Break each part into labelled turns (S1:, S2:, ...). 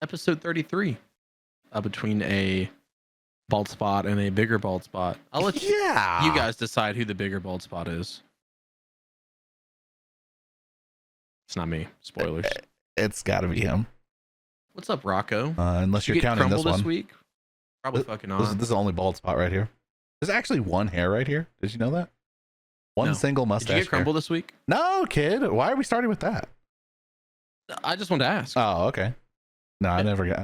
S1: episode 33, between a bald spot and a bigger bald spot. I'll let you guys decide who the bigger bald spot is. It's not me. Spoilers.
S2: It's got to be him.
S1: What's up, Rocco?
S2: Unless you're counting this one.
S1: This week? Probably fucking not.
S2: This is the only bald spot right here. There's actually one hair right here. Did you know that? One single mustache.
S1: Did you get Crumbl this week?
S2: No, kid. Why are we starting with that?
S1: I just wanted to ask.
S2: Oh, okay. No, I never.
S1: I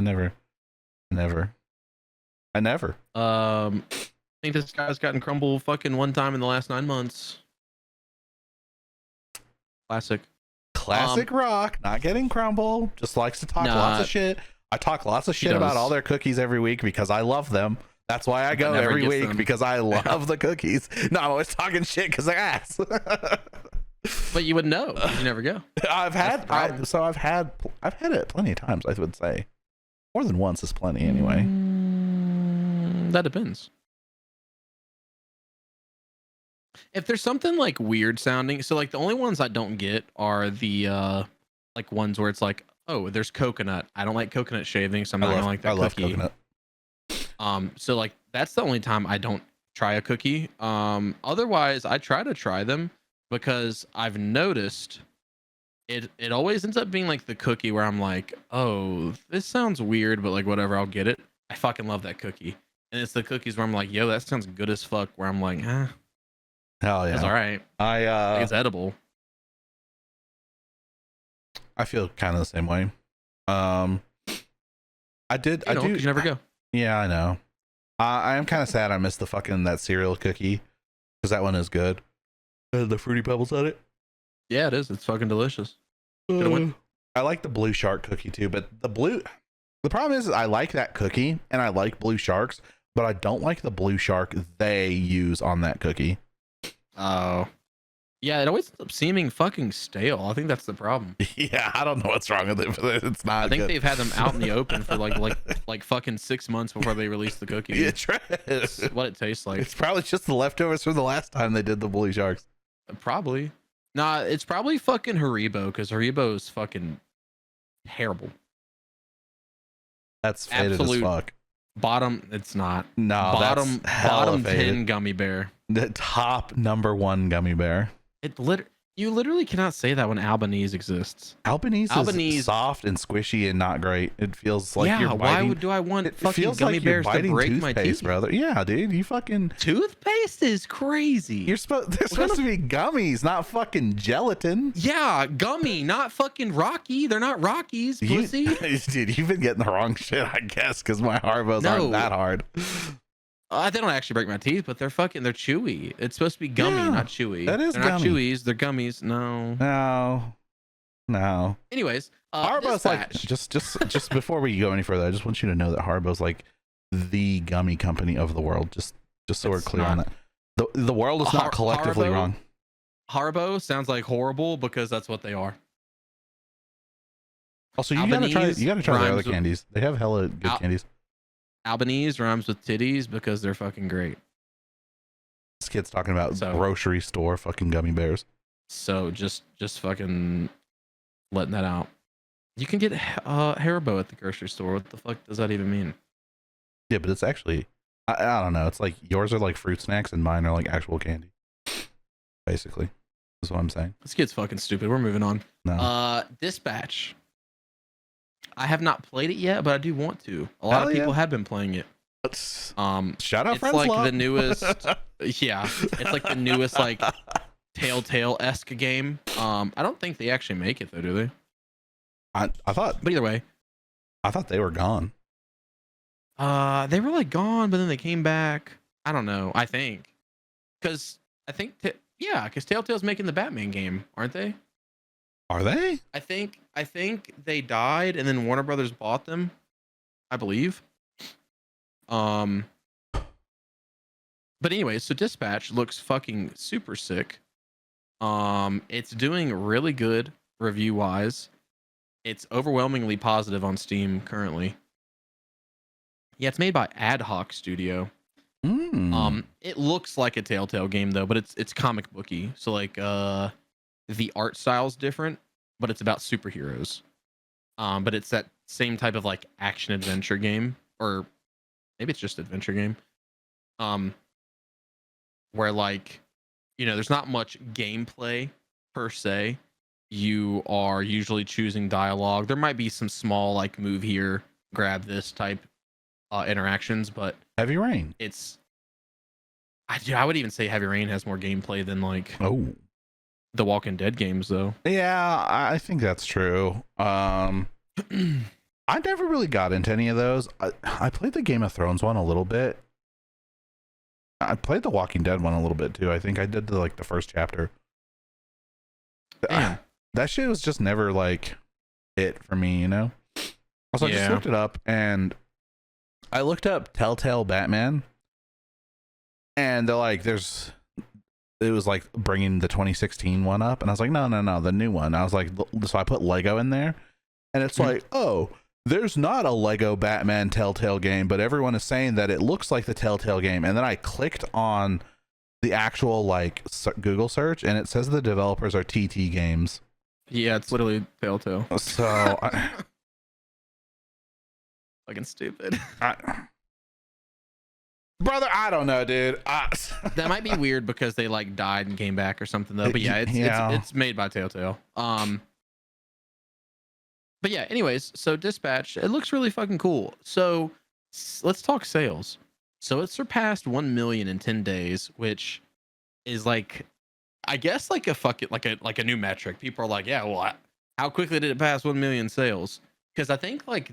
S1: think this guy's gotten Crumbl fucking one time in the last 9 months. Classic
S2: Rock, not getting Crumbl. Just likes to talk lots of shit. I talk lots of shit about all their cookies every week because I love them. That's why I go every week, because I love the cookies. No, I'm always talking shit because they're ass.
S1: But you would know. You never go.
S2: I've had it plenty of times. I would say more than once is plenty anyway.
S1: That depends. If there's something like weird sounding, so like the only ones I don't get are the like ones where it's like, oh, there's coconut. I don't like coconut shaving, so I'm not gonna like that cookie. I love coconut. So like that's the only time I don't try a cookie. Otherwise I try to try them because I've noticed it always ends up being like the cookie where I'm like, oh, this sounds weird, but like whatever, I'll get it. I fucking love that cookie. And it's the cookies where I'm like, yo, that sounds good as fuck, where I'm like, hell yeah, it's all right. It's edible.
S2: I feel kind of the same way. I do.
S1: You never go.
S2: Yeah, I know. I am kind of sad I missed that cereal cookie, because that one is good. The Fruity Pebbles on it.
S1: Yeah, it is. It's fucking delicious.
S2: I like the Blue Shark cookie too, but the problem is I like that cookie and I like Blue Sharks, but I don't like the Blue Shark they use on that cookie.
S1: Oh. Yeah, it always ends up seeming fucking stale. I think that's the problem.
S2: Yeah, I don't know what's wrong with it, but it's not.
S1: I think they've had them out in the open for like fucking 6 months before they released the cookie.
S2: Yeah,
S1: it's what it tastes like.
S2: It's probably just the leftovers from the last time they did the Blue Sharks.
S1: Probably. Nah, it's probably fucking Haribo, because Haribo is fucking terrible.
S2: That's faded as fuck.
S1: Bottom, it's not.
S2: No,
S1: bottom 10 gummy bear.
S2: The top number 1 gummy bear.
S1: You literally cannot say that when Albanese exists.
S2: Albanese is soft and squishy and not great. It feels like you're biting.
S1: Why do I want fucking gummy bears to break my teeth,
S2: brother? Yeah, dude, you fucking
S1: toothpaste is crazy.
S2: They're supposed to be gummies, not fucking gelatin.
S1: Yeah, gummy, not fucking Rocky. They're not Rockies, pussy.
S2: Dude, you've been getting the wrong shit, I guess, because my Harbos aren't that hard.
S1: They don't actually break my teeth, but they're chewy. It's supposed to be gummy, not chewy.
S2: That is
S1: they're
S2: gummy.
S1: Not chewies, they're gummies.
S2: No.
S1: Anyways,
S2: Harbo's like just before we go any further, I just want you to know that Harbo's like the gummy company of the world. Just so we're clear on that. The world is not collectively wrong.
S1: Harbo sounds like horrible because that's what they are.
S2: Also, you gotta try their other candies. They have hella good candies.
S1: Albanese rhymes with titties because they're fucking great.
S2: This kid's talking about grocery store fucking gummy bears.
S1: So just fucking letting that out. You can get Haribo at the grocery store. What the fuck does that even mean?
S2: Yeah, but it's actually, I don't know. It's like yours are like fruit snacks and mine are like actual candy. Basically, that's what I'm saying.
S1: This kid's fucking stupid. We're moving on.
S2: No.
S1: Dispatch. I have not played it yet, but I do want to. A lot of people have been playing it.
S2: Shout out,
S1: it's like the newest. Yeah, it's like the newest like Telltale-esque game. I don't think they actually make it though, do they?
S2: I thought.
S1: But either way,
S2: I thought they were gone.
S1: They were like gone, but then they came back. I don't know. I think because Telltale's making the Batman game, aren't they?
S2: Are they?
S1: I think they died and then Warner Brothers bought them, I believe. But anyway, so Dispatch looks fucking super sick. It's doing really good review wise. It's overwhelmingly positive on Steam currently. Yeah, it's made by Ad Hoc Studio. It looks like a Telltale game though, but it's comic booky. So like the art style's different, but it's about superheroes. But it's that same type of like action adventure game, or maybe it's just adventure game. Where like, there's not much gameplay per se. You are usually choosing dialogue. There might be some small like move here, grab this type interactions, but
S2: Heavy Rain.
S1: I would even say Heavy Rain has more gameplay than like the Walking Dead games, though.
S2: Yeah, I think that's true. I never really got into any of those. I played the Game of Thrones one a little bit. I played the Walking Dead one a little bit too. I think I did the first chapter.
S1: Damn.
S2: That shit was just never like it for me, Also, I just looked it up, and I looked up Telltale Batman, and they're like, it was like bringing the 2016 one up, and I was like, no, the new one. I was like, so I put Lego in there, and it's like, oh, there's not a Lego Batman Telltale game, but everyone is saying that it looks like the Telltale game. And then I clicked on the actual like Google search, and it says the developers are TT Games.
S1: Yeah, it's literally Telltale.
S2: So
S1: fucking stupid.
S2: Brother, I don't know, dude.
S1: That might be weird because they like died and came back or something though. But yeah, it's made by Telltale. But yeah, anyways, so Dispatch, it looks really fucking cool. So let's talk sales. So it surpassed 1 million in 10 days, which is like, I guess like a new metric. People are like, yeah, well, how quickly did it pass 1 million sales? Because I think like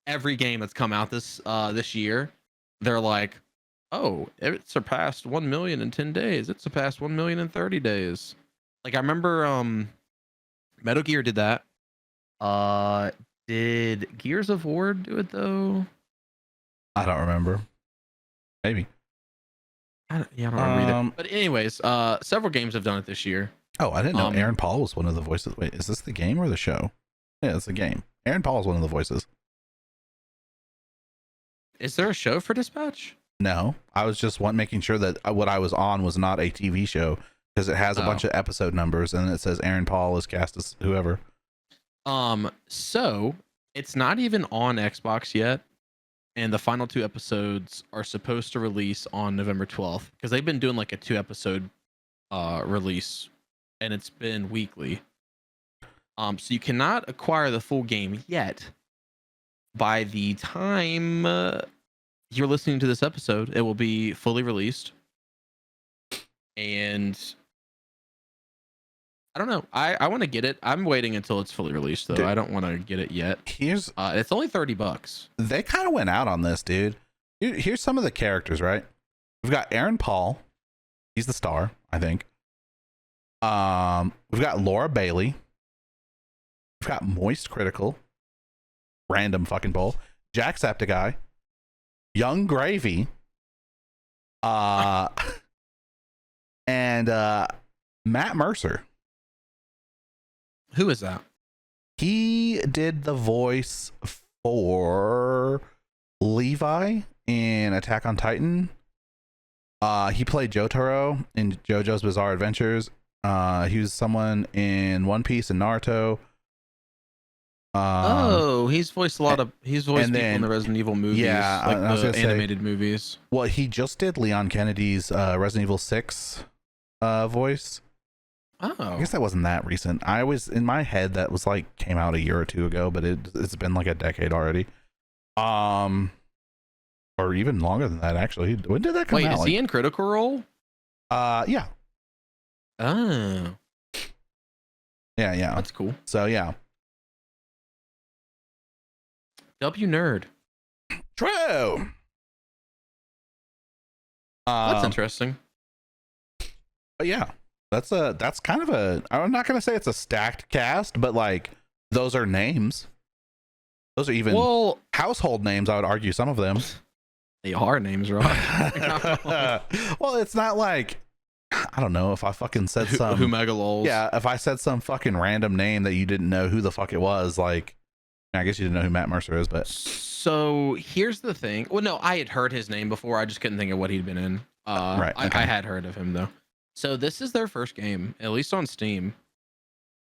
S1: every game that's come out this year, they're like, oh, it surpassed 1 million in 10 days. It surpassed 1 million in 30 days. Like I remember Metal Gear did that. Did Gears of War do it though?
S2: I don't remember. Maybe.
S1: I don't remember either. But anyways, several games have done it this year.
S2: Oh, I didn't know Aaron Paul was one of the voices. Wait, is this the game or the show? Yeah, it's the game. Aaron Paul is one of the voices.
S1: Is there a show for Dispatch?
S2: No, I was just making sure that what I was on was not a TV show, because it has a bunch of episode numbers and it says Aaron Paul is cast as whoever.
S1: So it's not even on Xbox yet, and the final 2 episodes are supposed to release on November 12th, because they've been doing like a 2-episode release, and it's been weekly. So you cannot acquire the full game yet. By the time you're listening to this episode, it will be fully released. And I don't know. I want to get it. I'm waiting until it's fully released, though. Dude, I don't want to get it yet.
S2: It's
S1: only $30.
S2: They kind of went out on this, dude. Here's some of the characters, right? We've got Aaron Paul. He's the star, I think. We've got Laura Bailey. We've got Moist Critical. Random fucking poll. Jacksepticeye. Young Gravy. And Matt Mercer.
S1: Who is that?
S2: He did the voice for Levi in Attack on Titan. He played Jotaro in JoJo's Bizarre Adventures. He was someone in One Piece and Naruto.
S1: He's voiced people in the Resident Evil movies, like the animated movies.
S2: Well, he just did Leon Kennedy's Resident Evil 6 voice.
S1: Oh,
S2: I guess that wasn't that recent. I was in my head that was like came out a year or two ago, but it's been like a decade already. Or even longer than that, actually. When did that come out?
S1: Wait, is he in Critical Role?
S2: Yeah.
S1: Oh.
S2: Yeah.
S1: That's cool.
S2: So yeah.
S1: W nerd.
S2: True.
S1: That's interesting.
S2: But yeah, that's kind of a. I'm not gonna say it's a stacked cast, but like those are names. Those are even household names. I would argue some of them.
S1: They are names, right?
S2: Well, it's not like I don't know if I fucking said some
S1: Humegalols.
S2: Yeah, if I said some fucking random name that you didn't know who the fuck it was, like. I guess you didn't know who Matt Mercer is, but
S1: so here's the thing. Well, no, I had heard his name before. I just couldn't think of what he'd been in.
S2: Right. Okay.
S1: I had heard of him though. So this is their first game, at least on Steam.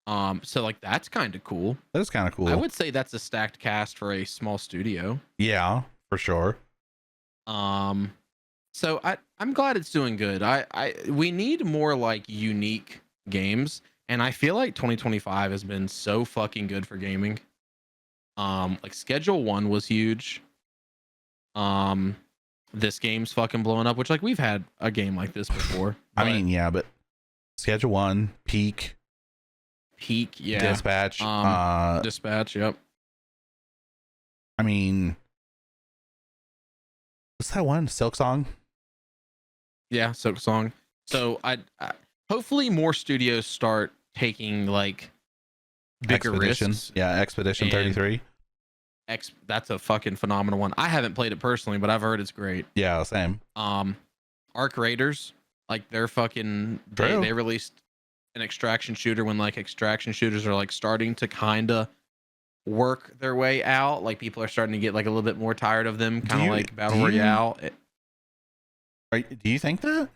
S1: So like that's kind of cool.
S2: That is kind of cool.
S1: I would say that's a stacked cast for a small studio.
S2: Yeah, for sure.
S1: So I'm glad it's doing good. We need more like unique games, and I feel like 2025 has been so fucking good for gaming. Like Schedule 1 was huge. This game's fucking blowing up, which like we've had a game like this before.
S2: I mean, yeah, but Schedule 1, Peak,
S1: yeah,
S2: Dispatch,
S1: Dispatch, yep.
S2: I mean, what's that one? Silk Song?
S1: Yeah, Silk Song. So I hopefully more studios start taking like bigger risks.
S2: Yeah, Expedition 33.
S1: That's a fucking phenomenal one. I haven't played it personally, but I've heard it's great.
S2: Yeah, same.
S1: Arc Raiders, like they're fucking they released an extraction shooter when like extraction shooters are like starting to kind of work their way out. Like people are starting to get like a little bit more tired of them, kind of like Battle Royale.
S2: Do you think that?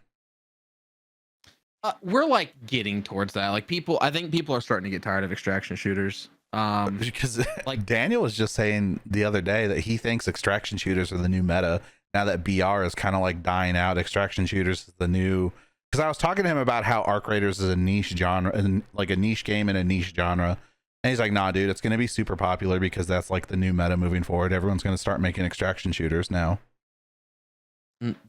S1: We're like getting towards that. Like I think people are starting to get tired of extraction shooters.
S2: Because like Daniel was just saying the other day that he thinks extraction shooters are the new meta now that BR is kind of like dying out. Extraction shooters is the new, because I was talking to him about how Arc Raiders is a niche genre and like a niche game in a niche genre, and he's like, nah dude, it's going to be super popular because that's like the new meta moving forward. Everyone's going to start making extraction shooters now.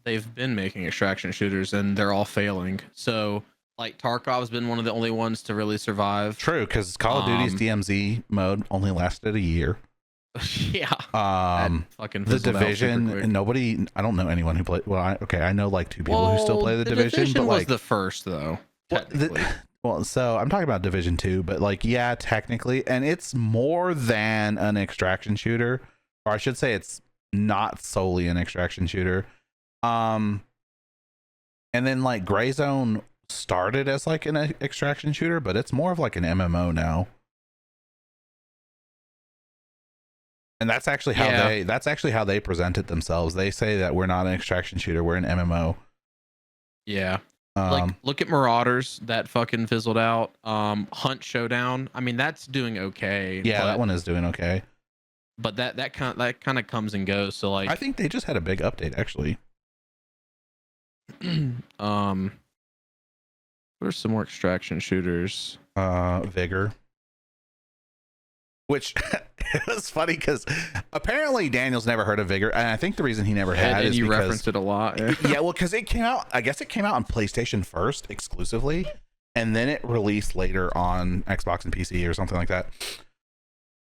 S1: They've been making extraction shooters and they're all failing. So like Tarkov's been one of the only ones to really survive.
S2: True, because Call of Duty's DMZ mode only lasted a year.
S1: Yeah.
S2: Fucking The Division, and nobody. I don't know anyone who played. Well, I know like two people who still play the Division. But
S1: was
S2: like
S1: the first though.
S2: Well, so I'm talking about Division 2, but like yeah, technically, and it's more than an extraction shooter, or I should say, it's not solely an extraction shooter. And then like Gray Zone started as like an extraction shooter, but it's more of like an MMO now. And that's actually how they present it themselves. They say that we're not an extraction shooter, we're an MMO.
S1: Yeah. Like look at Marauders, that fucking fizzled out. Hunt Showdown, I mean that's doing okay.
S2: Yeah, that one is doing okay.
S1: But that kind of comes and goes. So like
S2: I think they just had a big update actually.
S1: What are some more extraction shooters?
S2: Vigor. Which it was funny because apparently Daniel's never heard of Vigor, and I think the reason he never had is
S1: you
S2: because
S1: referenced it a lot.
S2: Yeah, well, because it came out. I guess it came out on PlayStation first exclusively, and then it released later on Xbox and PC or something like that.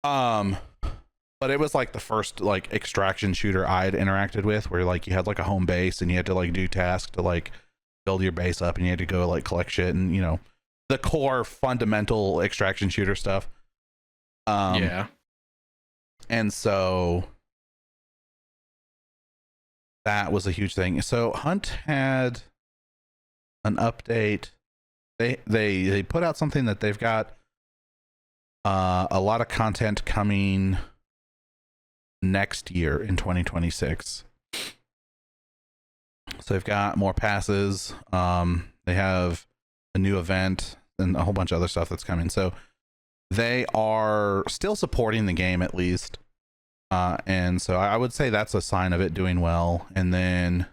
S2: But it was like the first like extraction shooter I'd interacted with, where like you had like a home base and you had to like do tasks to like build your base up, and you had to go like collect shit and you know the core fundamental extraction shooter stuff.
S1: Yeah.
S2: And so that was a huge thing. So Hunt had an update. They put out something that they've got a lot of content coming next year in 2026. So they've got more passes. They have a new event and a whole bunch of other stuff that's coming. So they are still supporting the game at least. And so I would say that's a sign of it doing well. And then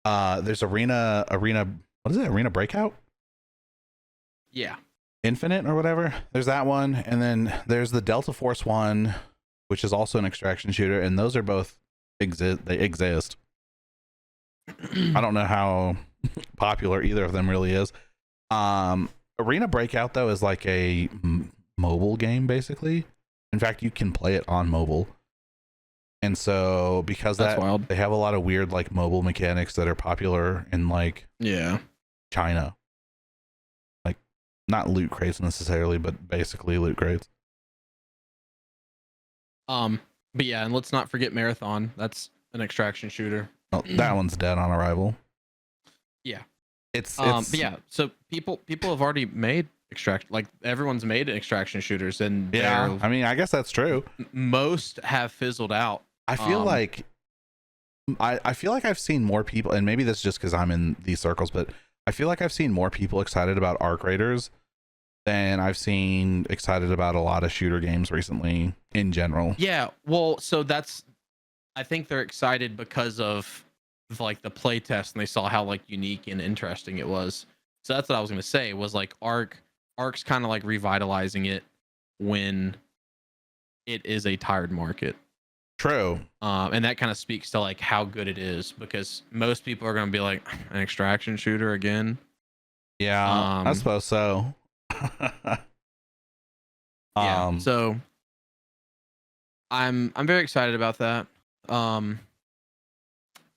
S2: there's Arena, what is it? Arena Breakout?
S1: Yeah.
S2: Infinite or whatever. There's that one. And then there's the Delta Force one, which is also an extraction shooter. And those are both they exist. I don't know how popular either of them really is. Arena Breakout though is like a mobile game basically. In fact, you can play it on mobile. And so because that's wild. They have a lot of weird like mobile mechanics that are popular in like China. Like not loot crates necessarily, but basically loot crates.
S1: But yeah, and let's not forget Marathon. That's an extraction shooter.
S2: Oh, that one's dead on arrival.
S1: Yeah.
S2: It's
S1: but yeah, so people have already made everyone's made extraction shooters, and
S2: yeah, I mean I guess that's true.
S1: Most have fizzled out.
S2: I feel like I feel like I've seen more people, and maybe that's just because I'm in these circles, but I feel like I've seen more people excited about Arc Raiders than I've seen excited about a lot of shooter games recently in general.
S1: Yeah, well, so I think they're excited because of like the play test and they saw how like unique and interesting it was. So that's what I was gonna say was like Ark's kind of like revitalizing it when it is a tired market.
S2: True.
S1: And that kind of speaks to like how good it is because most people are gonna be like an extraction shooter again.
S2: Yeah, I suppose so.
S1: Yeah. So I'm very excited about that.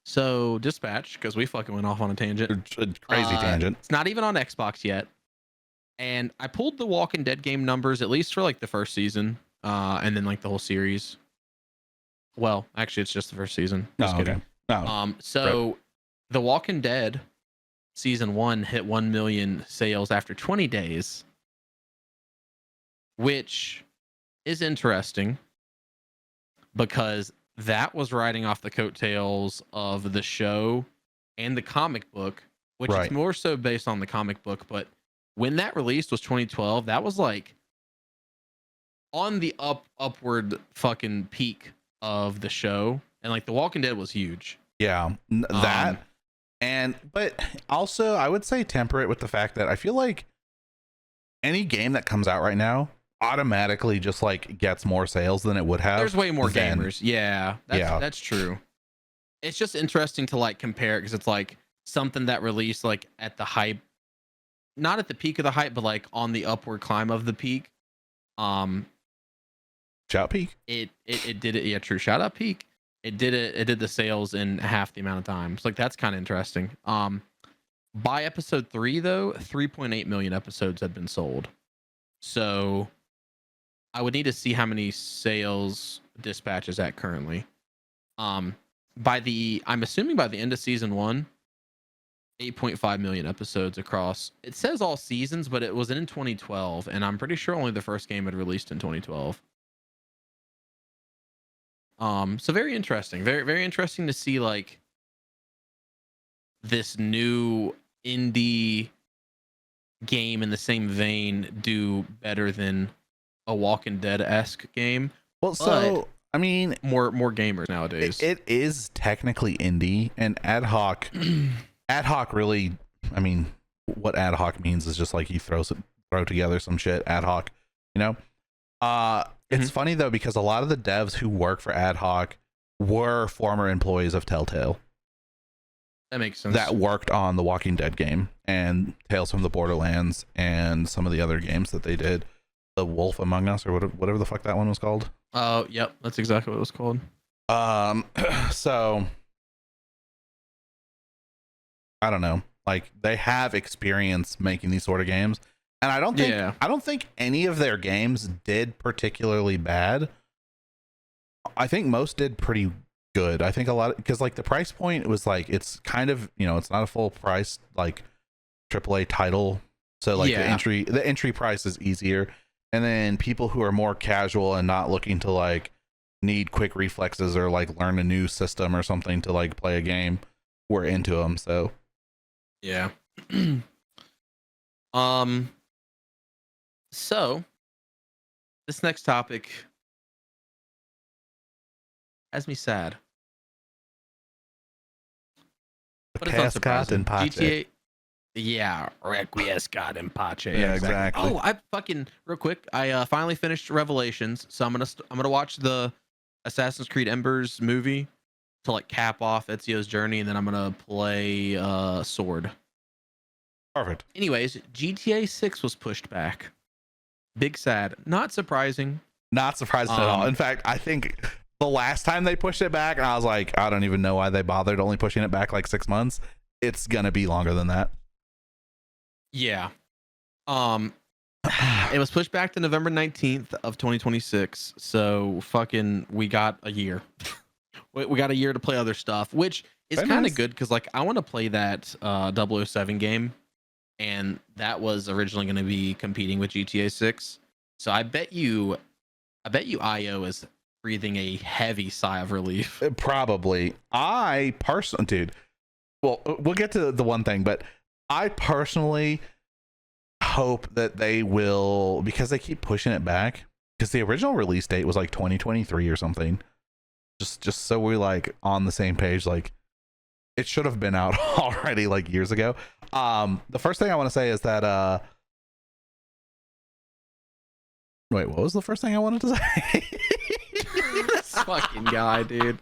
S1: So Dispatch, because we fucking went off on a tangent.
S2: Crazy tangent.
S1: It's not even on Xbox yet. And I pulled the Walking Dead game numbers, at least for like the first season, and then like the whole series. Well, actually, it's just the first season. Just kidding.
S2: Okay. No.
S1: So right. The Walking Dead season 1 hit 1 million sales after 20 days, which is interesting because that was riding off the coattails of the show and the comic book, which is more so based on the comic book. But when that released was 2012, that was like on the upward fucking peak of the show, and like The Walking Dead was huge.
S2: Yeah, that but also I would say temper it with the fact that I feel like any game that comes out right now automatically just like gets more sales than it would have.
S1: There's way more gamers. Yeah, that's true. It's just interesting to like compare it because it's like something that released like at the hype, not at the peak of the hype, but like on the upward climb of the peak.
S2: Shout peak.
S1: It did it. Yeah, true. Shout out peak. It did the sales in half the amount of time. So like that's kind of interesting. By episode 3 though, 3.8 million episodes had been sold. So I would need to see how many sales Dispatch is at currently. I'm assuming by the end of season 1, 8.5 million episodes across. It says all seasons, but it was in 2012, and I'm pretty sure only the first game had released in 2012. So very interesting. Very, very interesting to see like this new indie game in the same vein do better than a Walking Dead-esque game.
S2: Well, so I mean,
S1: more gamers nowadays.
S2: It is technically indie, and ad hoc really. I mean, what ad hoc means is just like you throw together some shit ad hoc, you know. It's funny though because a lot of the devs who work for ad hoc were former employees of Telltale.
S1: That makes sense.
S2: That worked on the Walking Dead game and Tales from the Borderlands and some of the other games that they did. The Wolf Among Us or whatever the fuck that one was called.
S1: Oh, yep, that's exactly what it was called.
S2: So I don't know. Like they have experience making these sort of games, and I don't think any of their games did particularly bad. I think most did pretty good. I think a lot because like the price point was like it's kind of, you know, it's not a full price like AAA title, so like the entry price is easier. And then people who are more casual and not looking to like need quick reflexes or like learn a new system or something to like play a game were into them. So
S1: yeah. So this next topic has me sad.
S2: But it's unsurprising. GTA.
S1: Yeah, Requiescat and Pache.
S2: Yeah, exactly.
S1: Oh, I fucking real quick. I finally finished Revelations, so I'm gonna watch the Assassin's Creed Embers movie to like cap off Ezio's journey, and then I'm gonna play Sword.
S2: Perfect.
S1: Anyways, GTA 6 was pushed back. Big sad. Not surprising.
S2: Not surprising at all. In fact, I think the last time they pushed it back, and I was like, I don't even know why they bothered only pushing it back like 6 months. It's gonna be longer than that.
S1: Yeah. It was pushed back to November 19th of 2026. So fucking we got a year. We got a year to play other stuff, which is kind of good because like I want to play that 007 game, and that was originally going to be competing with GTA 6. So I bet you IO is breathing a heavy sigh of relief.
S2: Probably. I personally, dude. Well, we'll get to the one thing, but I personally hope that they will, because they keep pushing it back, because the original release date was like 2023 or something. Just so we're like on the same page, like it should have been out already like years ago. The first thing I want to say is that wait, what was the first thing I wanted to say?
S1: This fucking guy, dude.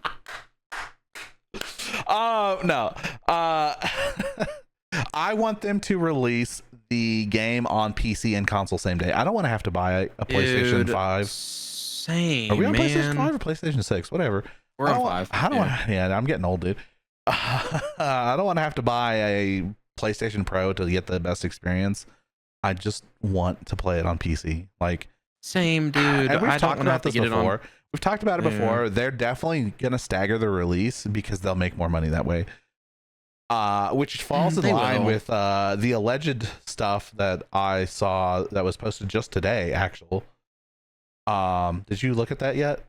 S2: No. I want them to release the game on PC and console same day. I don't want to have to buy a PlayStation 5.
S1: Same.
S2: Are we on
S1: man.
S2: PlayStation 5 or PlayStation 6? Whatever.
S1: We're on 5.
S2: How do I? Yeah, I'm getting old, dude. I don't want to have to buy a PlayStation Pro to get the best experience. I just want to play it on PC. Like,
S1: same, dude.
S2: And we've
S1: I
S2: talked
S1: don't
S2: about this before. We've talked about it before.
S1: Yeah.
S2: They're definitely gonna stagger the release because they'll make more money that way. Which falls in line with the alleged stuff that I saw that was posted just today. Did you look at that yet?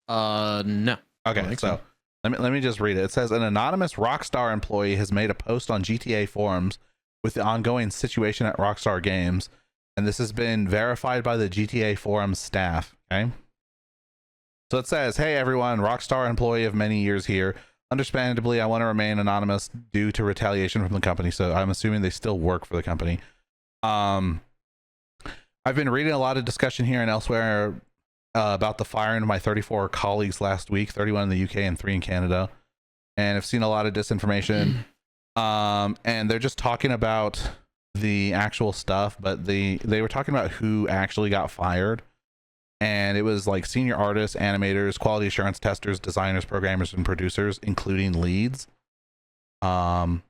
S1: No.
S2: Okay, so let me just read it. It says an anonymous Rockstar employee has made a post on GTA forums with the ongoing situation at Rockstar Games, and this has been verified by the GTA forums staff. Okay. So it says, "Hey everyone, Rockstar employee of many years here. Understandably, I want to remain anonymous due to retaliation from the company." So I'm assuming they still work for the company. I've been reading a lot of discussion here and elsewhere about the firing of my 34 colleagues last week, 31 in the UK and 3 in Canada, and I've seen a lot of disinformation. And they're just talking about the actual stuff, but they were talking about who actually got fired, and it was like senior artists, animators, quality assurance testers, designers, programmers, and producers, including leads. And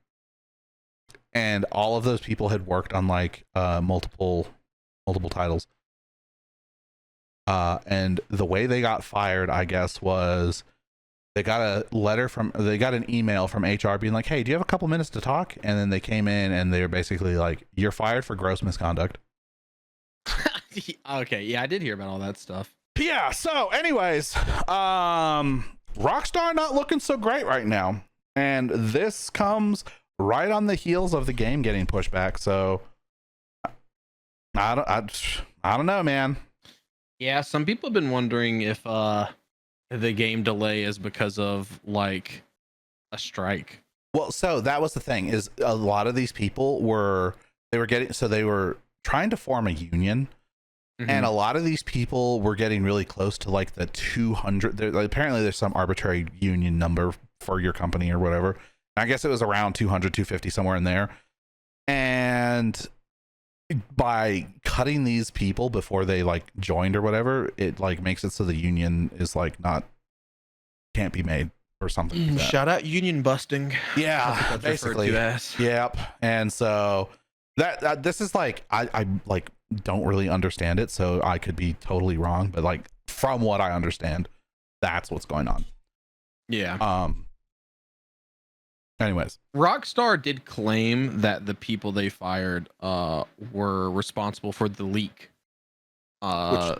S2: all of those people had worked on like multiple titles. And the way they got fired, I guess, was they got an email from HR being like, "Hey, do you have a couple minutes to talk?" And then they came in and they were basically like, "You're fired for gross misconduct."
S1: Okay, yeah, I did hear about all that stuff.
S2: Yeah, so anyways, Rockstar not looking so great right now. And this comes right on the heels of the game getting pushed back. So I don't know, man.
S1: Yeah, some people have been wondering if the game delay is because of like a strike.
S2: Well, so that was the thing, is a lot of these people were trying to form a union. Mm-hmm. And a lot of these people were getting really close to like the 200. Apparently there's some arbitrary union number for your company or whatever. I guess it was around 200, 250, somewhere in there. And by cutting these people before they like joined or whatever, it like makes it so the union is like can't be made or something like that.
S1: Shout out union busting.
S2: Yeah, basically. Yep. And so that this is like I like don't really understand it, so I could be totally wrong, but like from what I understand, that's what's going on.
S1: Yeah.
S2: Anyways,
S1: Rockstar did claim that the people they fired were responsible for the leak. And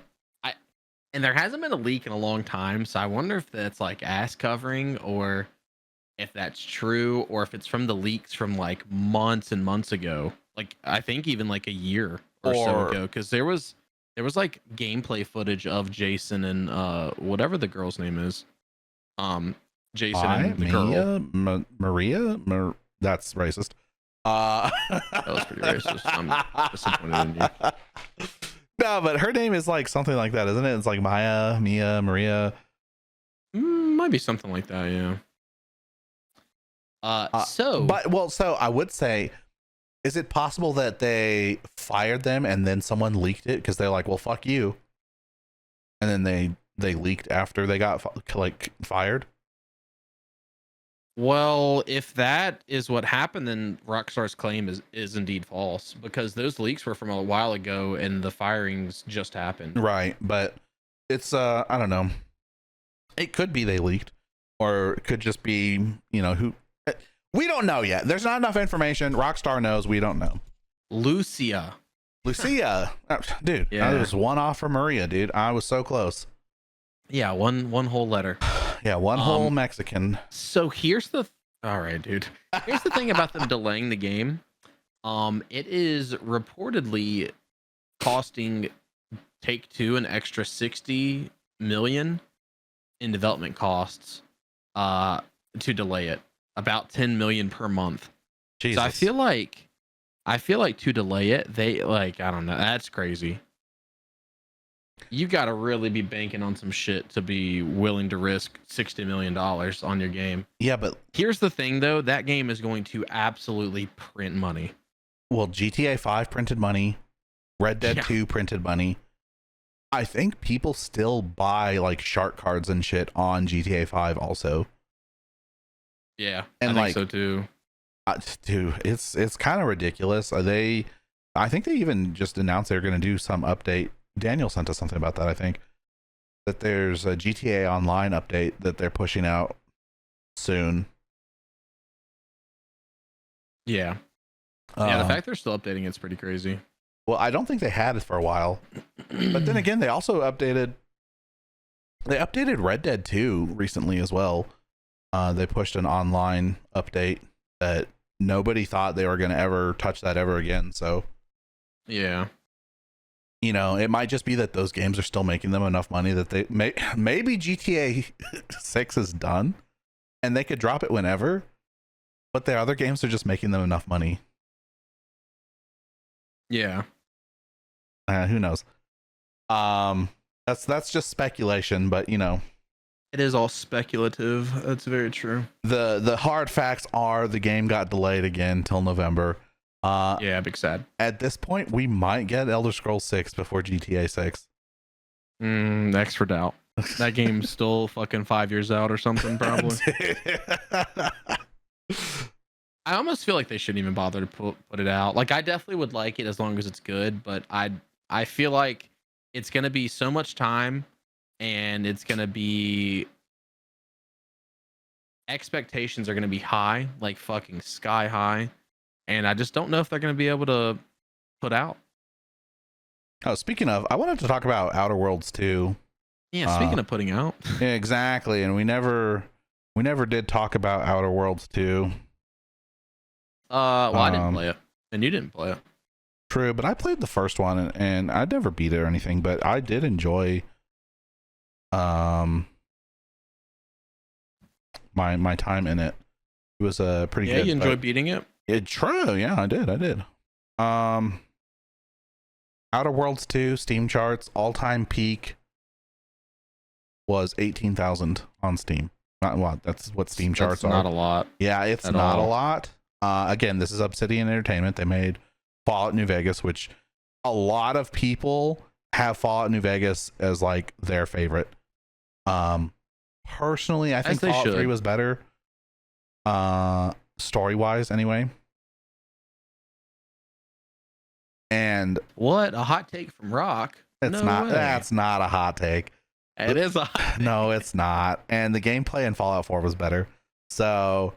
S1: there hasn't been a leak in a long time, so I wonder if that's like ass covering, or if that's true, or if it's from the leaks from like months and months ago. Like I think even like a year or so ago, because there was like gameplay footage of Jason and whatever the girl's name is. Jason and the girl.
S2: Maria? That's racist.
S1: That was pretty racist. I'm disappointed in you.
S2: No, but her name is like something like that, isn't it? It's like Maya, Mia, Maria.
S1: Might be something like that, yeah. So
S2: I would say, is it possible that they fired them and then someone leaked it because they're like, well, fuck you, and then they leaked after they got fired?
S1: Well, if that is what happened, then Rockstar's claim is indeed false, because those leaks were from a while ago and the firings just happened.
S2: Right, but it's I don't know. It could be they leaked, or it could just be, who. We don't know yet. There's not enough information. Rockstar knows. We don't know.
S1: Lucia,
S2: dude.
S1: Yeah.
S2: I was one off from Maria, dude. I was so close.
S1: Yeah, one whole letter.
S2: Yeah, one whole Mexican.
S1: So all right, dude. Here's the thing about them delaying the game. It is reportedly costing Take-Two an extra 60 million in development costs to delay it, about 10 million per month.
S2: Jesus.
S1: So I feel like to delay it, they like, I don't know, that's crazy. You got to really be banking on some shit to be willing to risk $60 million on your game.
S2: Yeah, but
S1: here's the thing though, that game is going to absolutely print money.
S2: Well, GTA 5 printed money, Red Dead 2 printed money. I think people still buy like shark cards and shit on GTA 5 also.
S1: Yeah,
S2: and
S1: I think so too.
S2: Dude, it's kind of ridiculous. I think they even just announced they're going to do some update. Daniel sent us something about that. I think that there's a GTA Online update that they're pushing out soon.
S1: Yeah. Yeah, the fact they're still updating it's pretty crazy.
S2: Well, I don't think they had it for a while. But then again, they also updated Red Dead 2 recently as well. They pushed an online update that nobody thought they were going to ever touch that ever again. So,
S1: yeah.
S2: You know, it might just be that those games are still making them enough money that they maybe GTA 6 is done and they could drop it whenever, but their other games are just making them enough money.
S1: Yeah.
S2: Who knows? That's just speculation, but you know,
S1: it is all speculative. That's very true.
S2: The hard facts are the game got delayed again till November.
S1: Yeah, big sad.
S2: At this point, we might get Elder Scrolls 6 before GTA 6.
S1: Next for doubt. That game's still fucking 5 years out or something, probably. I almost feel like they shouldn't even bother to put it out. Like, I definitely would like it as long as it's good, but I feel like it's gonna be so much time, and it's gonna be expectations are gonna be high, like fucking sky high, and I just don't know if they're gonna be able to put out.
S2: Oh, speaking of, I wanted to talk about Outer Worlds 2.
S1: Yeah, speaking of putting out.
S2: Exactly, and we never did talk about Outer Worlds 2.
S1: Well, I didn't play it, and you didn't play it.
S2: True, but I played the first one, and I never beat it or anything, but I did enjoy my time in it. It was a pretty good.
S1: Yeah, you enjoyed beating it?
S2: True, yeah, I did. Outer Worlds 2 Steam charts all-time peak was 18,000 on Steam. Not what that's what Steam charts are.
S1: Not a lot.
S2: Yeah, it's not a lot. Again, this is Obsidian Entertainment. They made Fallout New Vegas, which a lot of people have Fallout New Vegas as like their favorite. Personally, I think Fallout 3 was better. Story-wise, anyway. And
S1: what a hot take from Rock.
S2: That's not a hot take.
S1: It is a hot take.
S2: No, it's not. And the gameplay in Fallout 4 was better. So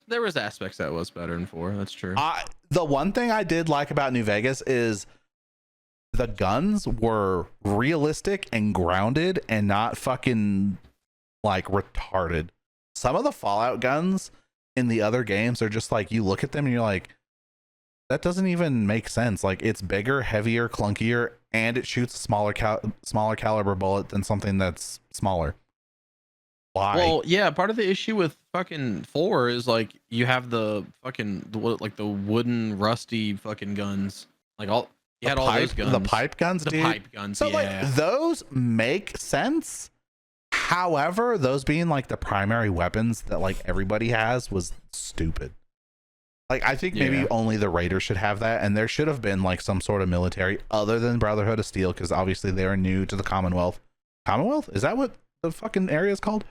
S1: there was aspects that was better in 4. That's true.
S2: The one thing I did like about New Vegas is the guns were realistic and grounded and not fucking like retarded. Some of the Fallout guns in the other games are just like, you look at them and you're like, that doesn't even make sense. Like, it's bigger, heavier, clunkier, and it shoots a smaller caliber bullet than something that's smaller. Why?
S1: Well, yeah, part of the issue with fucking 4 is like you have the fucking like the wooden rusty fucking guns. Like all you had all those guns.
S2: The pipe guns, dude.
S1: The pipe guns.
S2: So
S1: yeah.
S2: like those make sense. However, those being like the primary weapons that like everybody has was stupid. Like, I think maybe only the Raiders should have that, and there should have been like some sort of military other than Brotherhood of Steel, because obviously they're new to the Commonwealth. Commonwealth? Is that what the fucking area is called?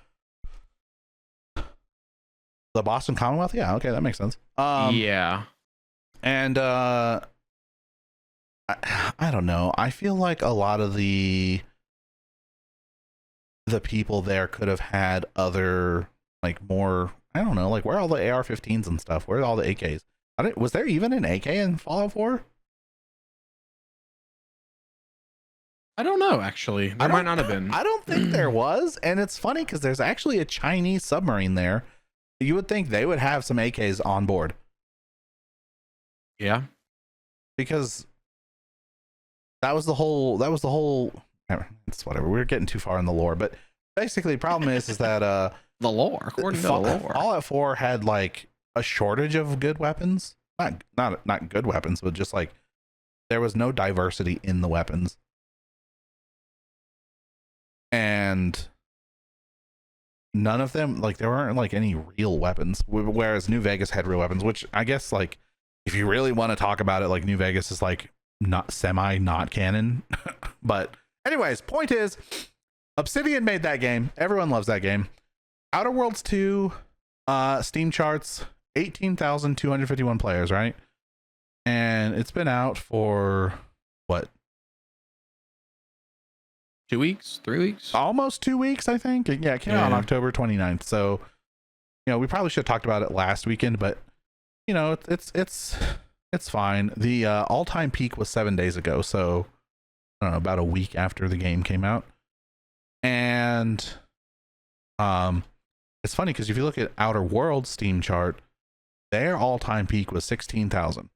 S2: The Boston Commonwealth? Yeah, okay, that makes sense.
S1: Yeah.
S2: And I don't know. I feel like a lot of the people there could have had other like more, I don't know, like where are all the AR-15s and stuff? Where are all the AKs? Was there even an AK in Fallout 4?
S1: I don't know, actually. There might not have been.
S2: I don't think there was. And it's funny because there's actually a Chinese submarine there. You would think they would have some AKs on board.
S1: Yeah.
S2: Because that was the whole it's whatever. We're getting too far in the lore, but basically the problem is that
S1: the lore, according to the lore,
S2: Fallout 4 had like a shortage of good weapons. Not good weapons, but just like there was no diversity in the weapons. And none of them, like, there weren't like any real weapons, whereas New Vegas had real weapons, which I guess, like, if you really want to talk about it, like, New Vegas is like not canon. But anyways, point is, Obsidian made that game. Everyone loves that game. Outer Worlds 2 Steam charts 18,251 players, right? And it's been out for what,
S1: 2 weeks, 3 weeks,
S2: almost 2 weeks, I think. Yeah, it came out on October 29th. So, you know, we probably should have talked about it last weekend, but you know, it's fine. The all-time peak was 7 days ago, so I don't know, about a week after the game came out. And it's funny because if you look at Outer Worlds Steam chart, their all-time peak was 16,000.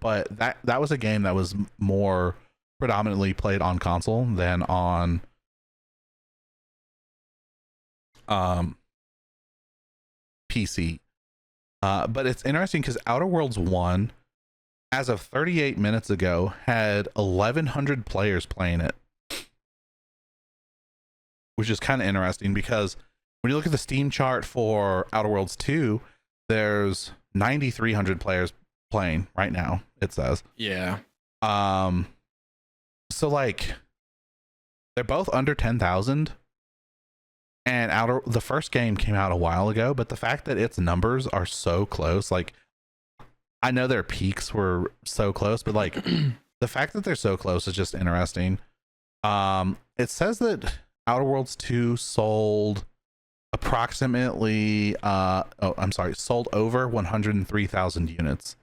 S2: But that was a game that was more predominantly played on console than on PC. But it's interesting because Outer Worlds 1, as of 38 minutes ago, had 1,100 players playing it, which is kind of interesting because when you look at the Steam chart for Outer Worlds 2, there's 9,300 players playing right now, it says.
S1: Yeah.
S2: So like they're both under 10,000, and the first game came out a while ago, but the fact that its numbers are so close, like, I know their peaks were so close, but like the fact that they're so close is just interesting. It says that Outer Worlds 2 sold approximately sold over 103,000 units.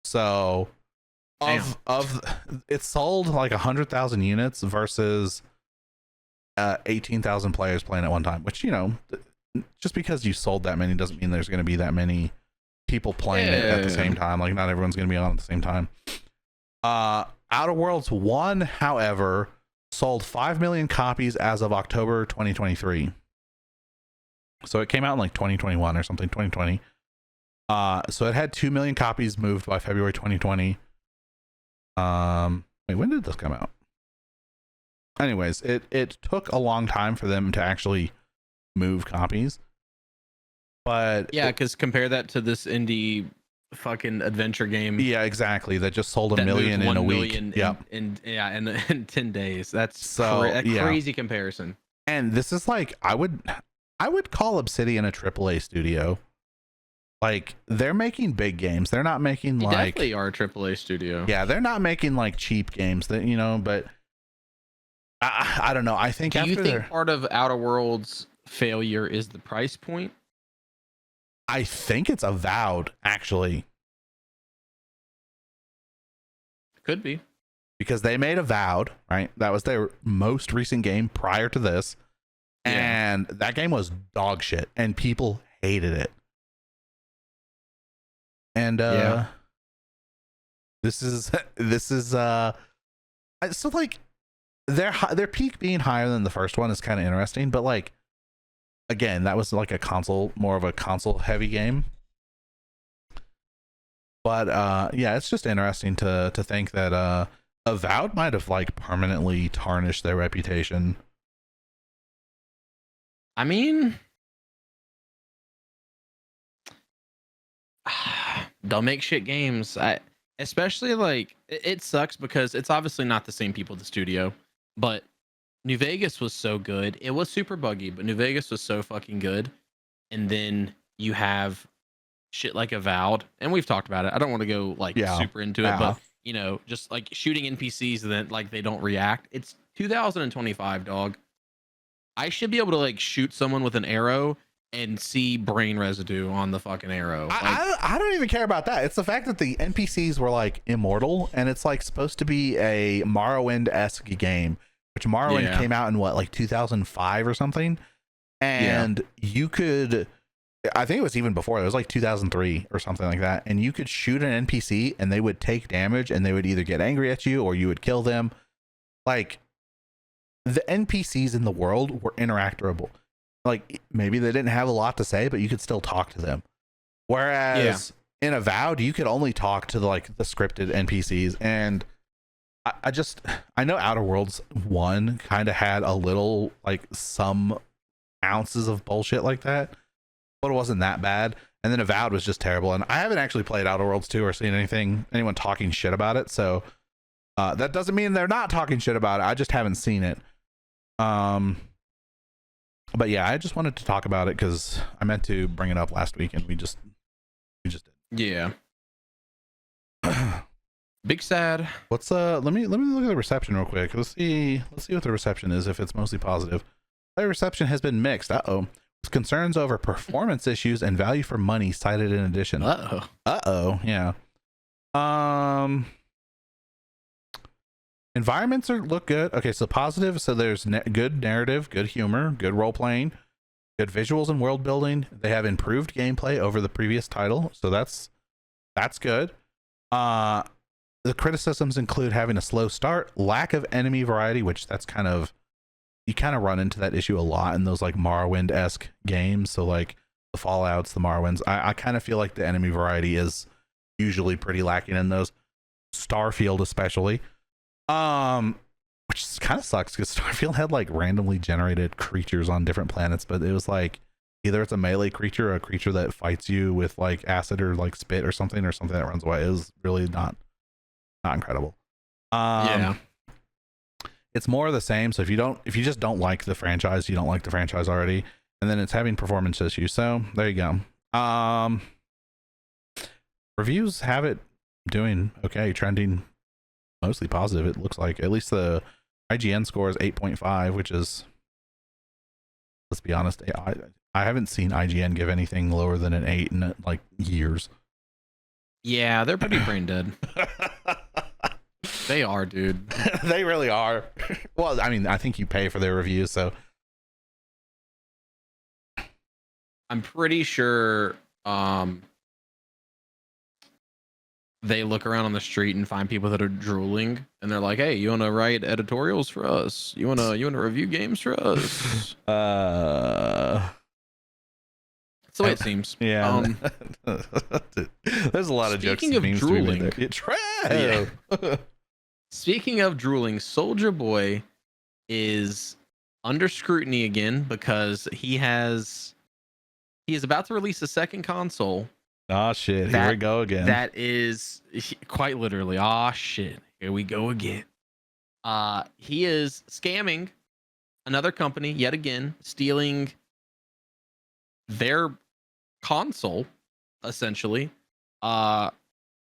S2: So of it sold like 100,000 units versus 18,000 players playing at one time, which, you know, just because you sold that many doesn't mean there's going to be that many people playing it at the same time. Like, not everyone's going to be on at the same time. Outer Worlds 1, however, sold 5 million copies as of October 2023. So it came out in like 2021 or something, 2020. So it had 2 million copies moved by February 2020. Wait, when did this come out? Anyways, it took a long time for them to actually move copies. But
S1: yeah, because compare that to this indie fucking adventure game.
S2: Yeah, exactly. That just sold 1 million in a week.
S1: In 10 days. That's so crazy comparison.
S2: And this is like, I would call Obsidian a AAA studio. Like, they're making big games. They're not making like,
S1: definitely are a AAA studio.
S2: Yeah, they're not making like cheap games that, you know, but I don't know. I think
S1: Do you think part of Outer Worlds' failure is the price point?
S2: I think it's Avowed, actually.
S1: Could be.
S2: Because they made Avowed, right? That was their most recent game prior to this. Yeah. And that game was dog shit, and people hated it. And this is so like their peak being higher than the first one is kind of interesting, but like, again, that was like more of a console heavy game. But yeah, it's just interesting to think that Avowed might have like permanently tarnished their reputation.
S1: I mean, don't make shit games. Especially like, it sucks because it's obviously not the same people at the studio, but New Vegas was so good. It was super buggy, but New Vegas was so fucking good. And then you have shit like Avowed, and we've talked about it. I don't want to go like super into it, but you know, just like shooting NPCs and then like they don't react. It's 2025, dog. I should be able to like shoot someone with an arrow and see brain residue on the fucking arrow. Like,
S2: I don't even care about that. It's the fact that the NPCs were like immortal, and it's like supposed to be a Morrowind-esque game, which Morrowind came out in what, like 2005 or something, and you could I think it was even before. It was like 2003 or something like that. And you could shoot an NPC and they would take damage and they would either get angry at you or you would kill them. Like, the NPCs in the world were interactable. Like, maybe they didn't have a lot to say, but you could still talk to them. Whereas in Avowed, you could only talk to the scripted NPCs. And I know Outer Worlds 1 kind of had a little, like, some ounces of bullshit like that, but it wasn't that bad. And then Avowed was just terrible. And I haven't actually played Outer Worlds 2 or seen anyone talking shit about it. So that doesn't mean they're not talking shit about it. I just haven't seen it. But yeah, I just wanted to talk about it because I meant to bring it up last week and we just did.
S1: Yeah. Big sad.
S2: What's let me look at the reception real quick. Let's see what the reception is, if it's mostly positive. The reception has been mixed. With concerns over performance issues and value for money cited in addition. Yeah. Environments look good. Okay, so positive. So there's good narrative, good humor, good role playing, good visuals and world building. They have improved gameplay over the previous title, so that's good. The criticisms include having a slow start, lack of enemy variety, which you kind of run into that issue a lot in those like Morrowind-esque games. So like the Fallouts, the Morrowinds, I kind of feel like the enemy variety is usually pretty lacking in those. Starfield especially. Which kind of sucks because Starfield had like randomly generated creatures on different planets, but it was like either it's a melee creature or a creature that fights you with like acid or like spit or something that runs away. It was really not incredible.
S1: Yeah.
S2: It's more of the same. So if you just don't like the franchise, you don't like the franchise already, and then it's having performance issues. So there you go. Reviews have it doing okay, trending mostly positive. It looks like at least the IGN score is 8.5, which is, let's be honest, I haven't seen IGN give anything lower than an 8 in like years.
S1: Yeah, they're pretty brain dead. They are, dude.
S2: They really are. Well, I mean, I think you pay for their reviews, so
S1: I'm pretty sure they look around on the street and find people that are drooling, and they're like, "Hey, you want to write editorials for us? You want to review games for us?" That's the way it seems.
S2: Yeah. There's a lot of jokes and memes
S1: drooling.
S2: Yeah.
S1: Speaking of drooling, SouljaBoy is under scrutiny again because he is about to release a second console.
S2: Oh shit, here we go again.
S1: That is quite literally, oh shit, here we go again. He is scamming another company yet again, stealing their console, essentially.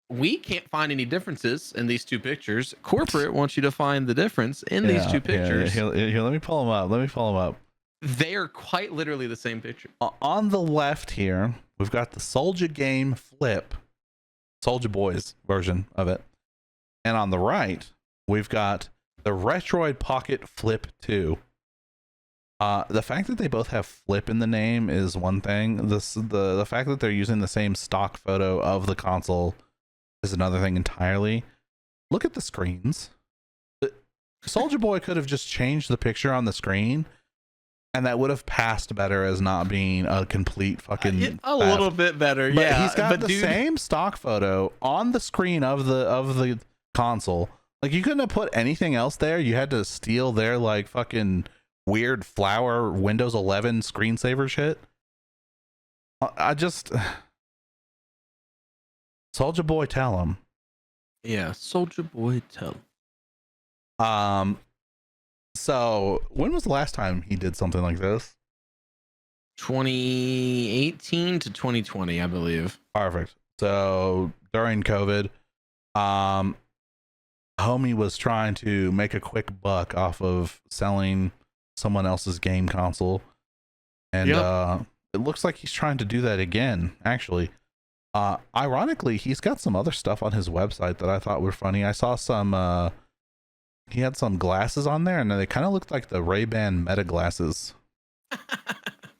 S1: We can't find any differences in these two pictures. Corporate wants you to find the difference in these two pictures.
S2: Here, let me pull them up.
S1: They are quite literally the same picture.
S2: On the left here, we've got the Soulja game Flip, SouljaBoy's version of it. And on the right, we've got the Retroid Pocket Flip 2. The fact that they both have Flip in the name is one thing. The fact that they're using the same stock photo of the console is another thing entirely. Look at the screens. SouljaBoy could have just changed the picture on the screen, and that would have passed better as not being a complete fucking
S1: a little bit better.
S2: But
S1: yeah,
S2: he's got the same stock photo on the screen of the console. Like, you couldn't have put anything else there. You had to steal their like fucking weird flower Windows 11 screensaver shit. I just SouljaBoy, tell him.
S1: Yeah, SouljaBoy, tell him.
S2: So when was the last time he did something like this?
S1: 2018 to 2020, I believe.
S2: Perfect. So during COVID, homie was trying to make a quick buck off of selling someone else's game console, and it looks like he's trying to do that again, actually. Ironically, he's got some other stuff on his website that I thought were funny. I saw some he had some glasses on there, and they kind of looked like the Ray-Ban Meta glasses.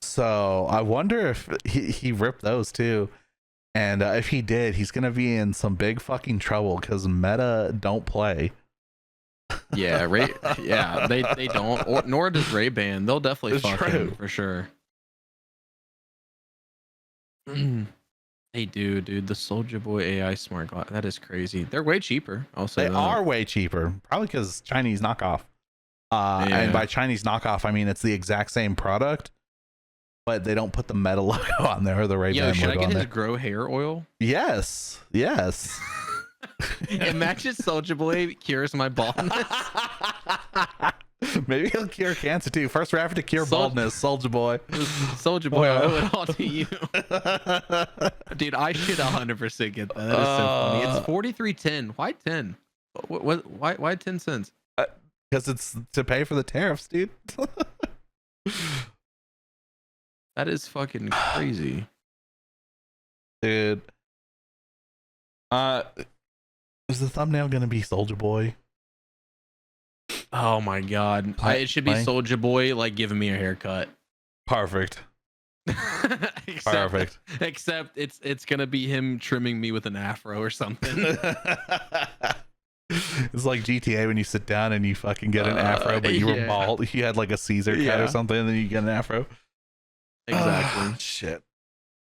S2: So I wonder if he ripped those too. And if he did, he's going to be in some big fucking trouble because Meta don't play.
S1: Yeah, they don't, nor does Ray-Ban. They'll definitely fuck him for sure. Hey, dude, the SouljaBoy AI smart glass, that is crazy. They're way cheaper.
S2: They are way cheaper, probably because Chinese knockoff. And by Chinese knockoff, I mean it's the exact same product, but they don't put the Meta logo on there or the Ray-Ban logo on there.
S1: Should I get his grow hair oil?
S2: Yes.
S1: Imagine SouljaBoy cures my baldness.
S2: Maybe he'll cure cancer too. First rapper to cure baldness, SouljaBoy.
S1: SouljaBoy, I owe it all to you. Dude, I should 100% get that. That is so funny. It's 43.10. Why 10? Why 10 cents?
S2: Because it's to pay for the tariffs, dude.
S1: That is fucking crazy.
S2: Dude. Is the thumbnail gonna be SouljaBoy?
S1: Oh my god. It should be SouljaBoy like giving me a haircut.
S2: Perfect.
S1: Perfect. Except it's gonna be him trimming me with an afro or something.
S2: It's like GTA when you sit down and you fucking get an afro, but you were bald. You had like a Caesar cut or something, and then you get an afro.
S1: Exactly.
S2: Shit.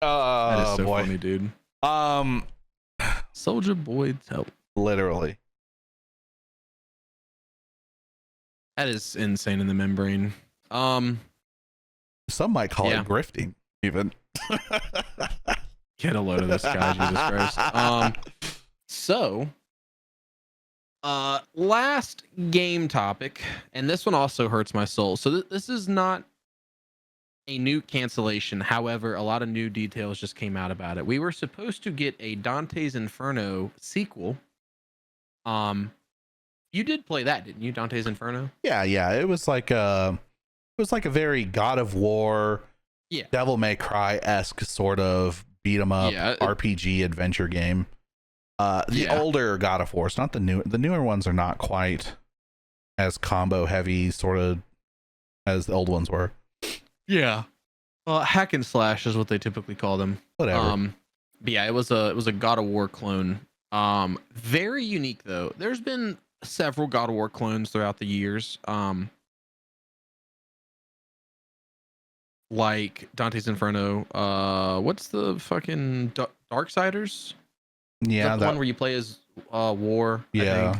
S1: That is so funny, dude. SouljaBoy help.
S2: Literally.
S1: That is insane in the membrane.
S2: Some might call it grifting, even.
S1: Get a load of this guy, Jesus Christ. So last game topic, and this one also hurts my soul. So this is not a new cancellation. However, a lot of new details just came out about it. We were supposed to get a Dante's Inferno sequel. You did play that, didn't you? Dante's Inferno?
S2: Yeah. It was like a very God of War, Devil May Cry-esque sort of beat 'em up RPG adventure game. The older God of Wars, not the new. The newer ones are not quite as combo heavy, sort of, as the old ones were.
S1: Yeah. Hack and slash is what they typically call them.
S2: Whatever.
S1: But yeah, it was a God of War clone. Very unique though. There's been several God of War clones throughout the years. Like Dante's Inferno. What's the fucking Darksiders?
S2: Yeah,
S1: the one where you play as War.
S2: Yeah.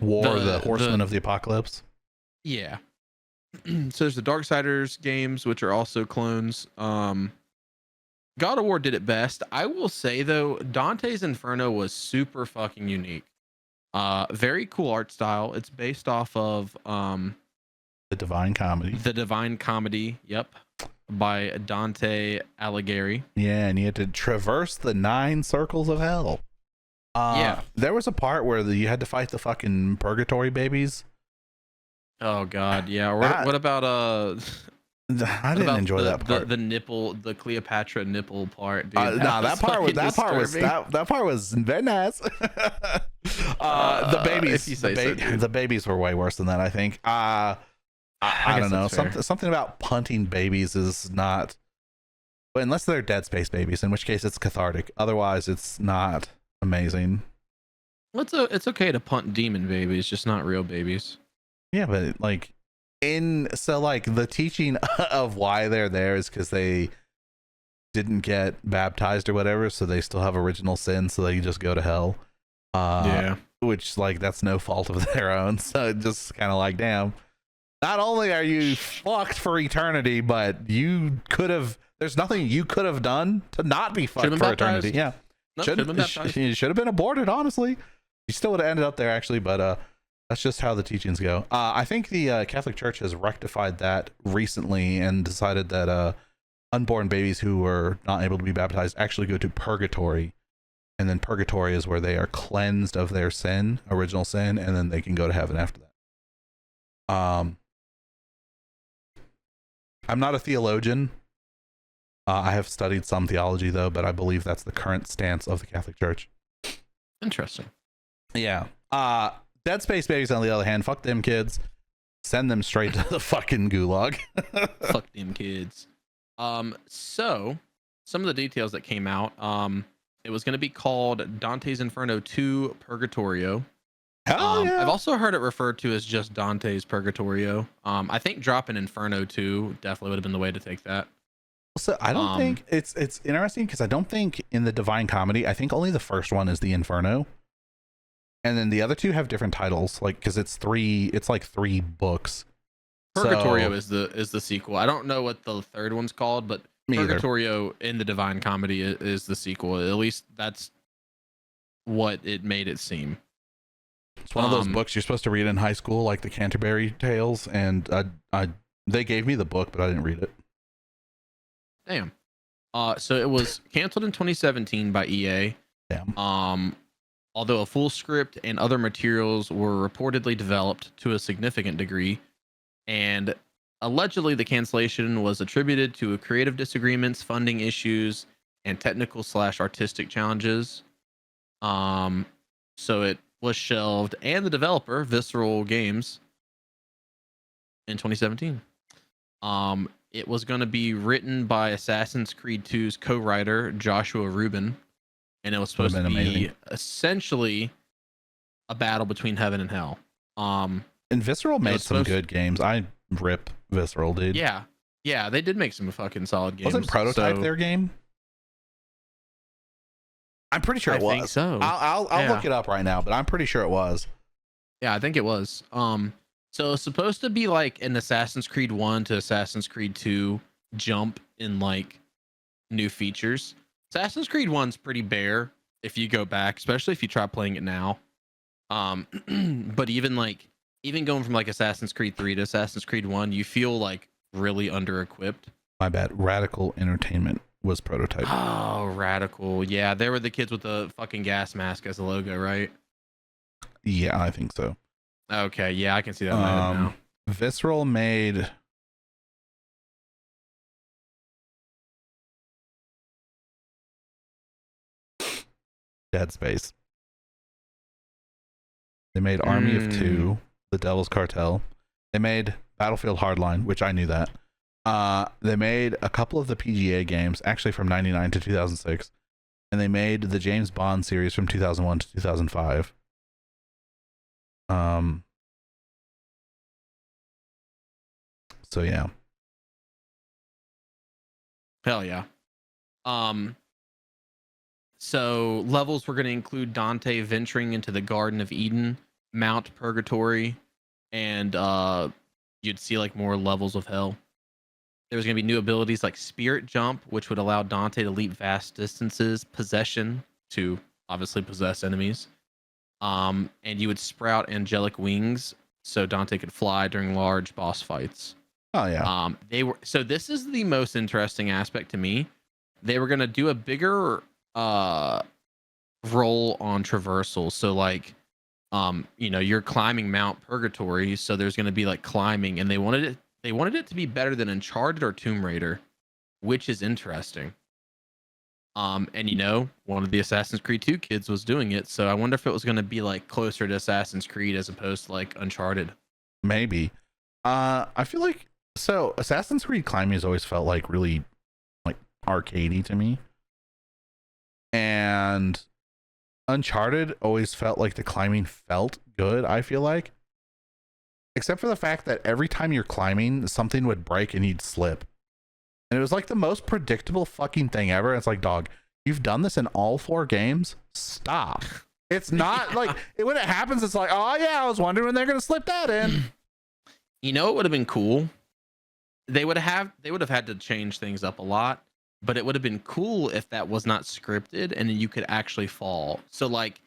S2: War, the Horseman of the Apocalypse.
S1: Yeah. So there's the Darksiders games, which are also clones. God of War did it best. I will say though, Dante's Inferno was super fucking unique. Very cool art style. It's based off of
S2: the Divine Comedy.
S1: The Divine Comedy, yep, by Dante Alighieri.
S2: Yeah, and you had to traverse the 9 circles of hell. There was a part where you had to fight the fucking purgatory babies.
S1: Oh god, yeah. What about
S2: I didn't enjoy that part.
S1: The nipple, the Cleopatra nipple part, dude.
S2: That part was very nice. The babies, the babies were way worse than that, I think. I don't know. Something about punting babies is not, but unless they're Dead Space babies, in which case it's cathartic. Otherwise, it's not amazing.
S1: It's okay to punt demon babies, just not real babies.
S2: Yeah, but like the teaching of why they're there is because they didn't get baptized or whatever, so they still have original sin, so they just go to hell. Which like that's no fault of their own. So just kind of like, damn. Not only are you fucked for eternity, but you could have. There's nothing you could have done to not be fucked for eternity. Yeah, should have been aborted. Honestly, you still would have ended up there actually, but that's just how the teachings go. I think the Catholic Church has rectified that recently and decided that unborn babies who were not able to be baptized actually go to purgatory, and then purgatory is where they are cleansed of their sin, original sin, and then they can go to heaven after that. I'm not a theologian. I have studied some theology though, but I believe that's the current stance of the Catholic Church.
S1: Interesting.
S2: Yeah. Dead Space babies, on the other hand, fuck them kids. send them straight to the fucking gulag.
S1: Fuck them kids. So some of the details that came out, it was going to be called Dante's Inferno 2 Purgatorio.
S2: Hell yeah.
S1: I've also heard it referred to as just Dante's Purgatorio. I think dropping Inferno 2 definitely would have been the way to take that.
S2: So I don't think it's interesting because I don't think in the Divine Comedy, I think only the first one is the Inferno. And then the other two have different titles, like because it's like 3 books.
S1: Purgatorio is the sequel. I don't know what the third one's called, but Purgatorio in the Divine Comedy is the sequel. At least that's what it made it seem.
S2: It's one of those books you're supposed to read in high school, like the Canterbury Tales, and they gave me the book, but I didn't read it.
S1: Damn. So it was canceled in 2017 by EA.
S2: Damn.
S1: Although a full script and other materials were reportedly developed to a significant degree, and allegedly the cancellation was attributed to creative disagreements, funding issues, and technical/artistic challenges. So it was shelved, and the developer, Visceral Games, in 2017. It was going to be written by Assassin's Creed 2's co-writer Joshua Rubin, and it was supposed to be essentially a battle between heaven and hell.
S2: And Visceral made some good games. I rip Visceral, dude.
S1: Yeah, they did make some fucking solid games.
S2: Wasn't Prototype their game? I'm pretty sure it was. I think
S1: so.
S2: I'll look it up right now, but I'm pretty sure it was.
S1: Yeah, I think it was. So it's supposed to be like an Assassin's Creed 1 to Assassin's Creed 2 jump in like new features. Assassin's Creed 1's pretty bare if you go back, especially if you try playing it now. But even going from like Assassin's Creed 3 to Assassin's Creed 1, you feel like really under-equipped.
S2: My bad. Radical Entertainment was Prototype.
S1: Oh, Radical. Yeah, they were the kids with the fucking gas mask as a logo, right?
S2: Yeah, I think so.
S1: Okay, yeah, I can see that now.
S2: Visceral made Dead Space. They made Army of Two, The Devil's Cartel. They made Battlefield Hardline, which I knew that. They made a couple of the PGA games, actually from 99 to 2006. And they made the James Bond series from 2001 to 2005. So yeah.
S1: Hell yeah. So levels were going to include Dante venturing into the Garden of Eden, Mount Purgatory, and you'd see like more levels of hell. There was going to be new abilities like Spirit Jump, which would allow Dante to leap vast distances, Possession to obviously possess enemies, and you would sprout angelic wings so Dante could fly during large boss fights.
S2: Oh yeah.
S1: So this is the most interesting aspect to me. They were going to do a bigger role on traversal. So like you're climbing Mount Purgatory, so there's going to be like climbing, and they wanted it to be better than Uncharted or Tomb Raider, which is interesting. And one of the Assassin's Creed 2 kids was doing it, so I wonder if it was going to be like closer to Assassin's Creed as opposed to like Uncharted.
S2: Maybe. I feel like Assassin's Creed climbing has always felt like really like arcadey to me. And Uncharted always felt like the climbing felt good, I feel like. Except for the fact that every time you're climbing, something would break and you'd slip. And it was like the most predictable fucking thing ever. It's like, dog, you've done this in all 4 games? Stop. It's not like when it happens, it's like, oh yeah, I was wondering when they're going to slip that in.
S1: It would have been cool. They would have had to change things up a lot, but it would have been cool if that was not scripted and then you could actually fall. So like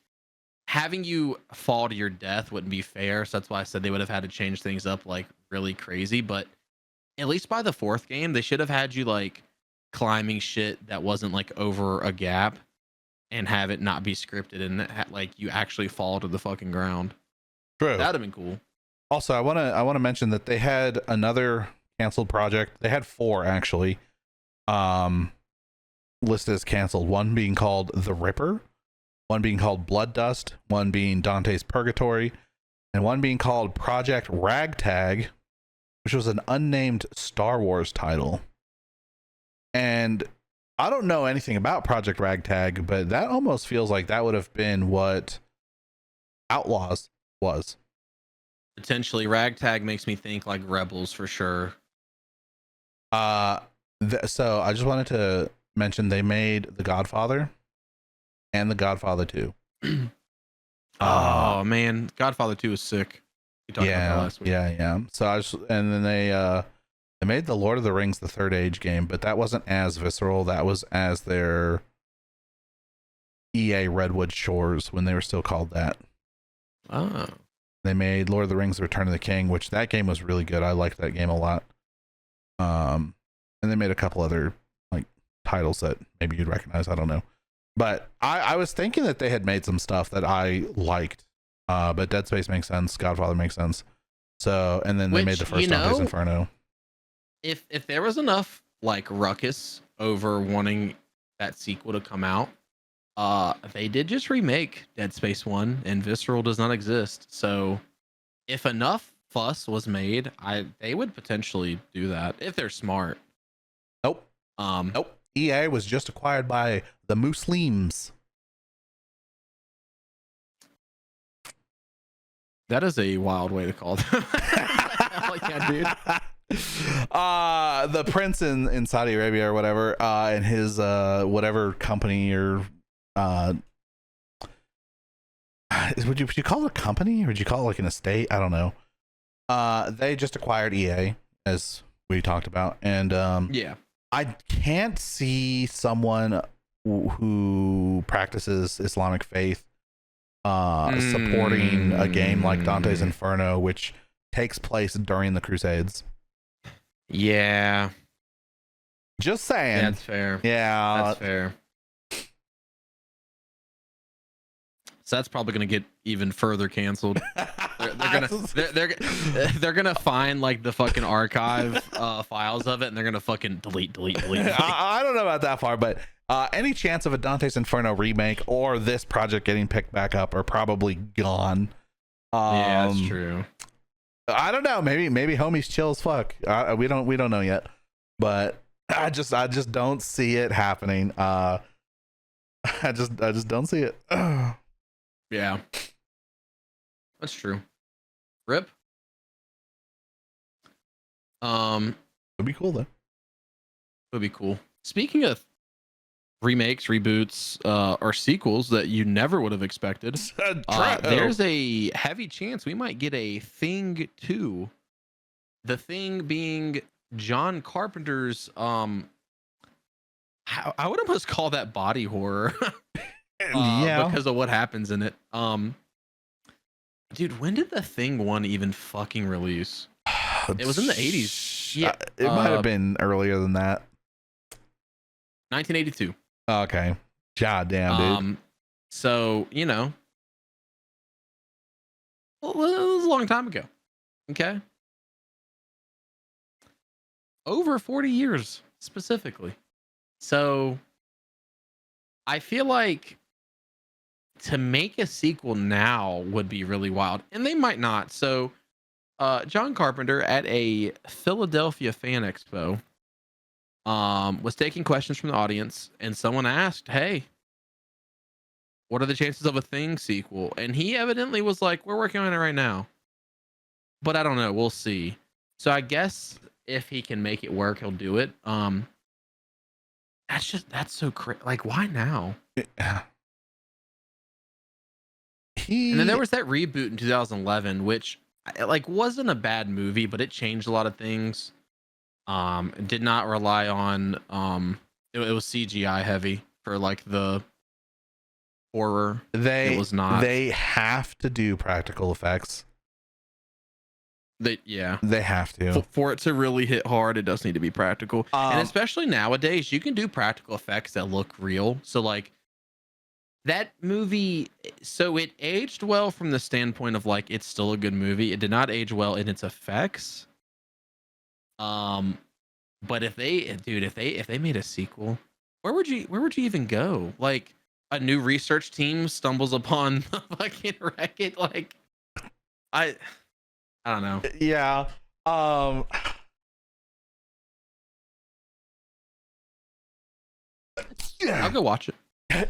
S1: having you fall to your death wouldn't be fair. So that's why I said they would have had to change things up like really crazy. But at least by the 4th game, they should have had you like climbing shit that wasn't like over a gap and have it not be scripted and like you actually fall to the fucking ground.
S2: True.
S1: That'd have been cool.
S2: Also, I want to mention that they had another canceled project. They had 4 actually listed as canceled. One being called The Ripper, one being called Blood Dust, one being Dante's Purgatory, and one being called Project Ragtag, which was an unnamed Star Wars title. And I don't know anything about Project Ragtag, but that almost feels like that would have been what Outlaws was.
S1: Potentially. Ragtag makes me think like Rebels for sure.
S2: So I just wanted to mention they made The Godfather and The Godfather 2.
S1: Oh man, Godfather 2 is sick. We talked about that last week.
S2: Yeah. So and then they made the Lord of the Rings: The Third Age game, but that wasn't as visceral. That was as their EA Redwood Shores when they were still called that.
S1: Oh.
S2: They made Lord of the Rings: The Return of the King, which that game was really good. I liked that game a lot. And they made a couple other like titles that maybe you'd recognize. I don't know. But I was thinking that they had made some stuff that I liked. But Dead Space makes sense. Godfather makes sense. So, and then they made the first Dante's Inferno.
S1: If there was enough like ruckus over wanting that sequel to come out, they did just remake Dead Space 1 and Visceral does not exist. So if enough fuss was made, they would potentially do that if they're smart.
S2: Nope. Nope. EA was just acquired by the Muslims.
S1: That is a wild way to call them. Hell yeah, dude.
S2: The prince in Saudi Arabia or whatever, and his whatever company or would you call it a company or would you call it like an estate? I don't know. They just acquired EA, as we talked about, and
S1: yeah.
S2: I can't see someone who practices Islamic faith supporting a game like Dante's Inferno, which takes place during the Crusades.
S1: Yeah.
S2: Just saying.
S1: That's fair.
S2: Yeah.
S1: That's fair. So that's probably going to get even further canceled. They're gonna find like the fucking archive files of it, and they're gonna fucking delete.
S2: I don't know about that far, but any chance of a Dante's Inferno remake or this project getting picked back up are probably gone.
S1: Yeah, that's true.
S2: I don't know. Maybe homies chill as fuck. We don't know yet, but I just don't see it happening. I just don't see it.
S1: Yeah, that's true. Rip.
S2: It'd be cool though.
S1: Would be cool. Speaking of remakes, reboots, or sequels that you never would have expected, there's a heavy chance we might get a Thing 2. The Thing being John Carpenter's I would almost call that body horror.
S2: Yeah,
S1: because of what happens in it. Dude, when did The Thing 1 even fucking release? It was in the 80s.
S2: Yeah, it might have been earlier than that.
S1: 1982.
S2: Okay. God damn, dude.
S1: So, you know, well, it was a long time ago. Okay. Over 40 years specifically. So I feel like to make a sequel now would be really wild, and they might not. So John Carpenter at a Philadelphia fan expo was taking questions from the audience, and someone asked, hey, what are the chances of a Thing sequel? And he evidently was like, we're working on it right now, but I don't know, we'll see. So I guess if he can make it work, he'll do it. That's so crazy. Like, why now? And then there was that reboot in 2011, which like wasn't a bad movie, but it changed a lot of things. It did not rely on it was CGI heavy for like the horror. It was not.
S2: They have to do practical effects. They have to.
S1: For it to really hit hard, it does need to be practical. And especially nowadays, you can do practical effects that look real. So like that movie, so it aged well from the standpoint of like it's still a good movie. It did not age well in its effects. But if they made a sequel, where would you even go? Like a new research team stumbles upon the fucking Wreck-It, like I don't know.
S2: Yeah. I'll
S1: go watch it.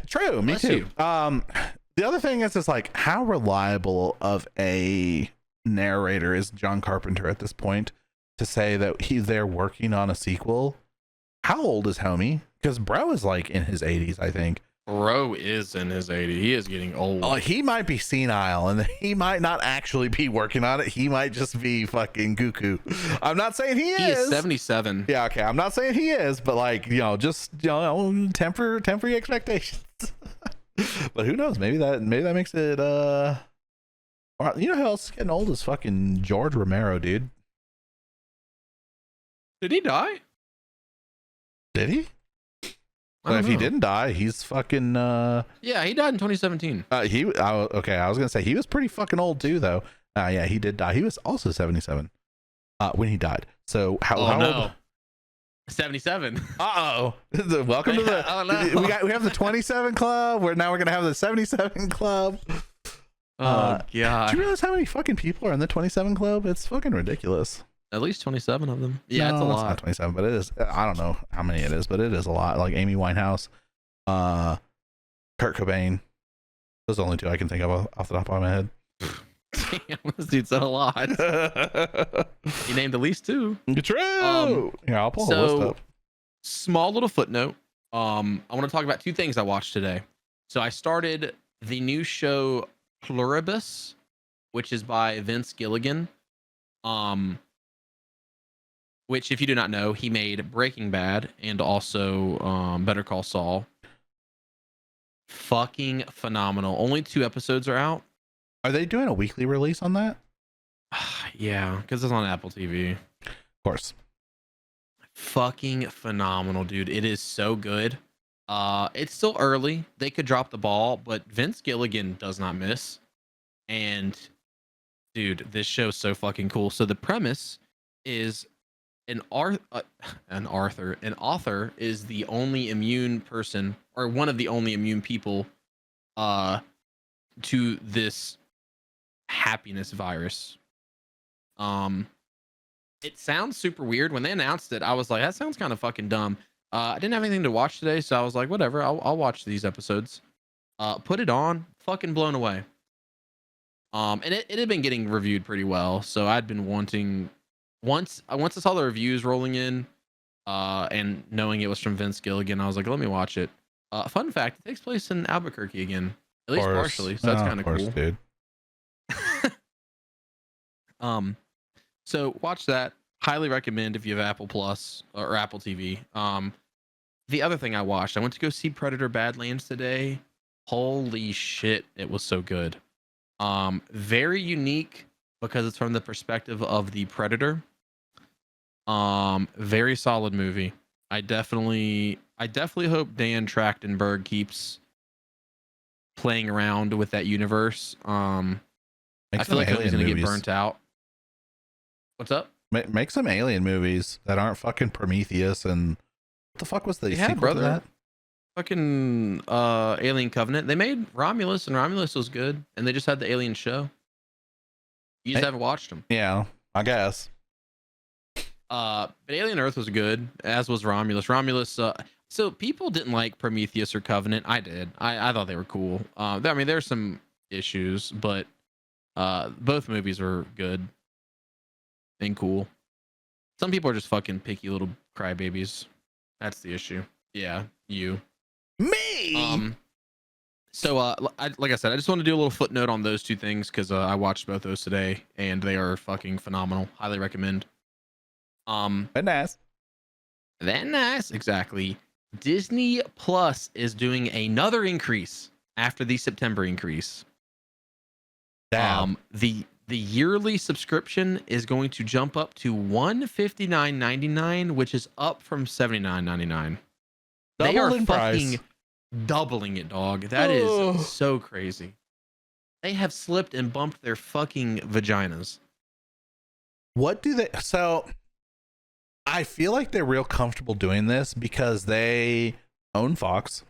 S2: True, me too. The other thing is like how reliable of a narrator is John Carpenter at this point to say that they're working on a sequel. How old is homie? Because bro is like in his 80s, I think.
S1: Bro is in his 80s. He is getting old.
S2: He might be senile and he might not actually be working on it. He might just be fucking cuckoo. I'm not saying he is.
S1: He is 77.
S2: Yeah, okay. I'm not saying he is, but like, just temper your expectations. But who knows? Maybe that makes it or, who else is getting old is fucking George Romero, dude.
S1: Did he die?
S2: Did he? But if he didn't die, he's fucking
S1: yeah, he died in 2017.
S2: Okay, I was gonna say he was pretty fucking old too, though. Yeah, he did die. He was also 77 when he died. So how old?
S1: 77.
S2: Welcome to the
S1: oh, no.
S2: we have the 27 club. We're gonna have the 77 club.
S1: God.
S2: Do you realize how many fucking people are in the 27 club? It's fucking ridiculous.
S1: At least 27 of them. Yeah,
S2: no,
S1: it's a lot.
S2: It's not 27, but it is. I don't know how many it is, but it is a lot. Like Amy Winehouse, Kurt Cobain. Those are the only two I can think of off the top of my head.
S1: Damn, this dude said a lot. He named at least two.
S2: True. Yeah, I'll pull a list up.
S1: Small little footnote. I want to talk about two things I watched today. So I started the new show Pluribus, which is by Vince Gilligan. Which, if you do not know, he made Breaking Bad and also Better Call Saul. Fucking phenomenal. Only 2 episodes are out.
S2: Are they doing a weekly release on that?
S1: Yeah, because it's on Apple TV.
S2: Of course.
S1: Fucking phenomenal, dude. It is so good. It's still early. They could drop the ball, but Vince Gilligan does not miss. And, dude, this show's so fucking cool. So the premise is an author is the only immune person, or one of the only immune people to this happiness virus. It sounds super weird. When they announced it, I was like, that sounds kind of fucking dumb. I didn't have anything to watch today, so I was like, whatever, I'll watch these episodes. Put it on, fucking blown away. And it had been getting reviewed pretty well, so I'd been wanting, once I saw the reviews rolling in, and knowing it was from Vince Gilligan, I was like, let me watch it. Fun fact, it takes place in Albuquerque again, at least partially, so that's kind of cool,
S2: dude.
S1: So watch that. Highly recommend if you have Apple Plus or Apple TV. The other thing I watched, I went to go see Predator Badlands today. Holy shit, it was so good. Very unique because it's from the perspective of the Predator. Very solid movie. I definitely hope Dan Trachtenberg keeps playing around with that universe. I feel like he's gonna get burnt out. What's up?
S2: Make some alien movies that aren't fucking Prometheus and what the fuck was the sequel to that?
S1: Fucking Alien Covenant. They made Romulus, and Romulus was good, and they just had the Alien show. You just haven't watched them.
S2: Yeah, I guess.
S1: But Alien Earth was good, as was Romulus. Romulus. So people didn't like Prometheus or Covenant. I did. I thought they were cool. I mean, there's some issues, but both movies were good and cool. Some people are just fucking picky little crybabies. That's the issue. Yeah, you.
S2: Me.
S1: So like I said, I just want to do a little footnote on those two things because I watched both those today and they are fucking phenomenal. Highly recommend.
S2: Very nice.
S1: Exactly. Disney Plus is doing another increase after the September increase.
S2: Damn.
S1: The yearly subscription is going to jump up to $159.99, which is up from $79.99. They are fucking doubling it, dog. That is so crazy. They have slipped and bumped their fucking vaginas.
S2: What do they? So I feel like they're real comfortable doing this because they own Fox.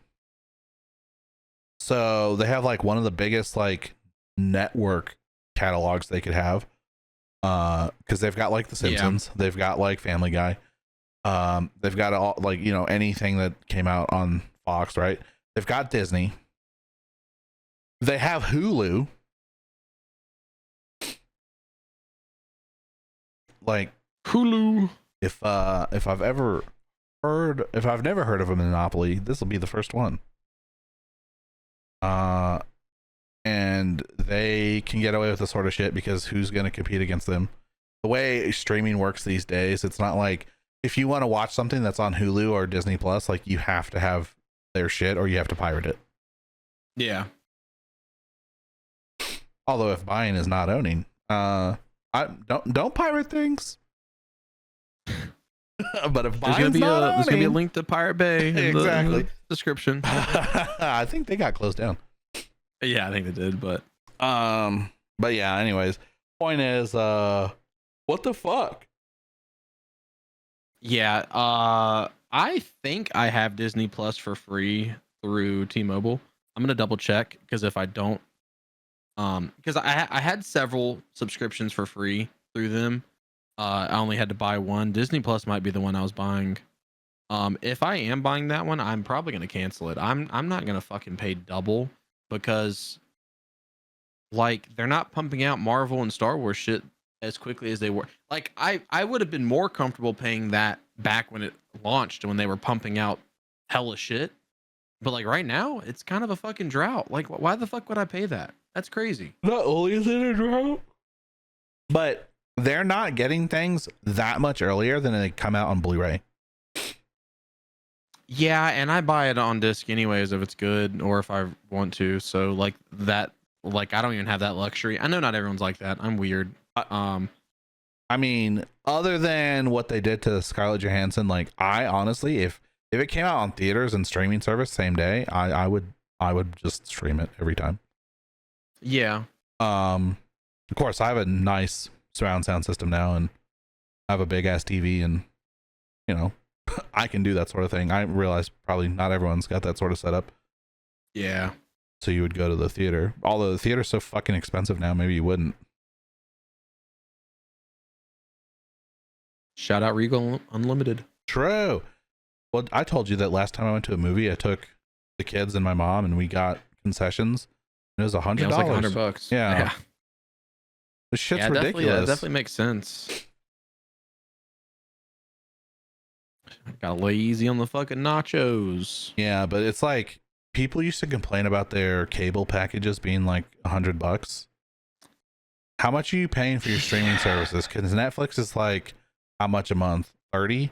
S2: So they have like one of the biggest like network catalogs they could have. Because they've got like The Simpsons, they've got like Family Guy, they've got all like, you know, anything that came out on Fox, right? They've got Disney, they have Hulu. Like
S1: Hulu.
S2: If I've never heard of a monopoly, this will be the first one. And they can get away with this sort of shit because who's going to compete against them? The way streaming works these days, it's not like if you want to watch something that's on Hulu or Disney Plus, like you have to have their shit or you have to pirate it.
S1: Yeah.
S2: Although if buying is not owning, I don't pirate things. But if
S1: there's gonna be a link to Pirate Bay in
S2: exactly
S1: the description.
S2: I think they got closed down.
S1: Yeah, I think they did, but
S2: yeah, anyways, point is what the fuck?
S1: Yeah, I think I have Disney Plus for free through T-Mobile. I'm gonna double check because if I don't, because I had several subscriptions for free through them. I only had to buy one. Disney Plus might be the one I was buying. If I am buying that one, I'm probably gonna cancel it. I'm not gonna fucking pay double because like they're not pumping out Marvel and Star Wars shit as quickly as they were. Like I would have been more comfortable paying that back when it launched, when they were pumping out hella shit. But like right now, it's kind of a fucking drought. Like why the fuck would I pay that? That's crazy.
S2: Not only is it a drought, but they're not getting things that much earlier than they come out on Blu-ray.
S1: Yeah, and I buy it on disc anyways if it's good or if I want to. So like that, like I don't even have that luxury. I know not everyone's like that. I'm weird.
S2: I mean, other than what they did to Scarlett Johansson, like I honestly, if it came out on theaters and streaming service same day, I would just stream it every time.
S1: Yeah.
S2: Of course, I have a nice surround sound system now, and I have a big ass TV, and you know, I can do that sort of thing. I realize probably not everyone's got that sort of setup.
S1: Yeah.
S2: So you would go to the theater. Although the theater's so fucking expensive now, maybe you wouldn't.
S1: Shout out Regal Unlimited.
S2: True. Well, I told you that last time I went to a movie, I took the kids and my mom, and we got concessions. It was $100.
S1: Yeah, it was like $100.
S2: Yeah. This shit's ridiculous.
S1: Definitely makes sense. Got to lay easy on the fucking nachos.
S2: Yeah, but it's like people used to complain about their cable packages being like $100. How much are you paying for your streaming services? Because Netflix is like how much a month? 30?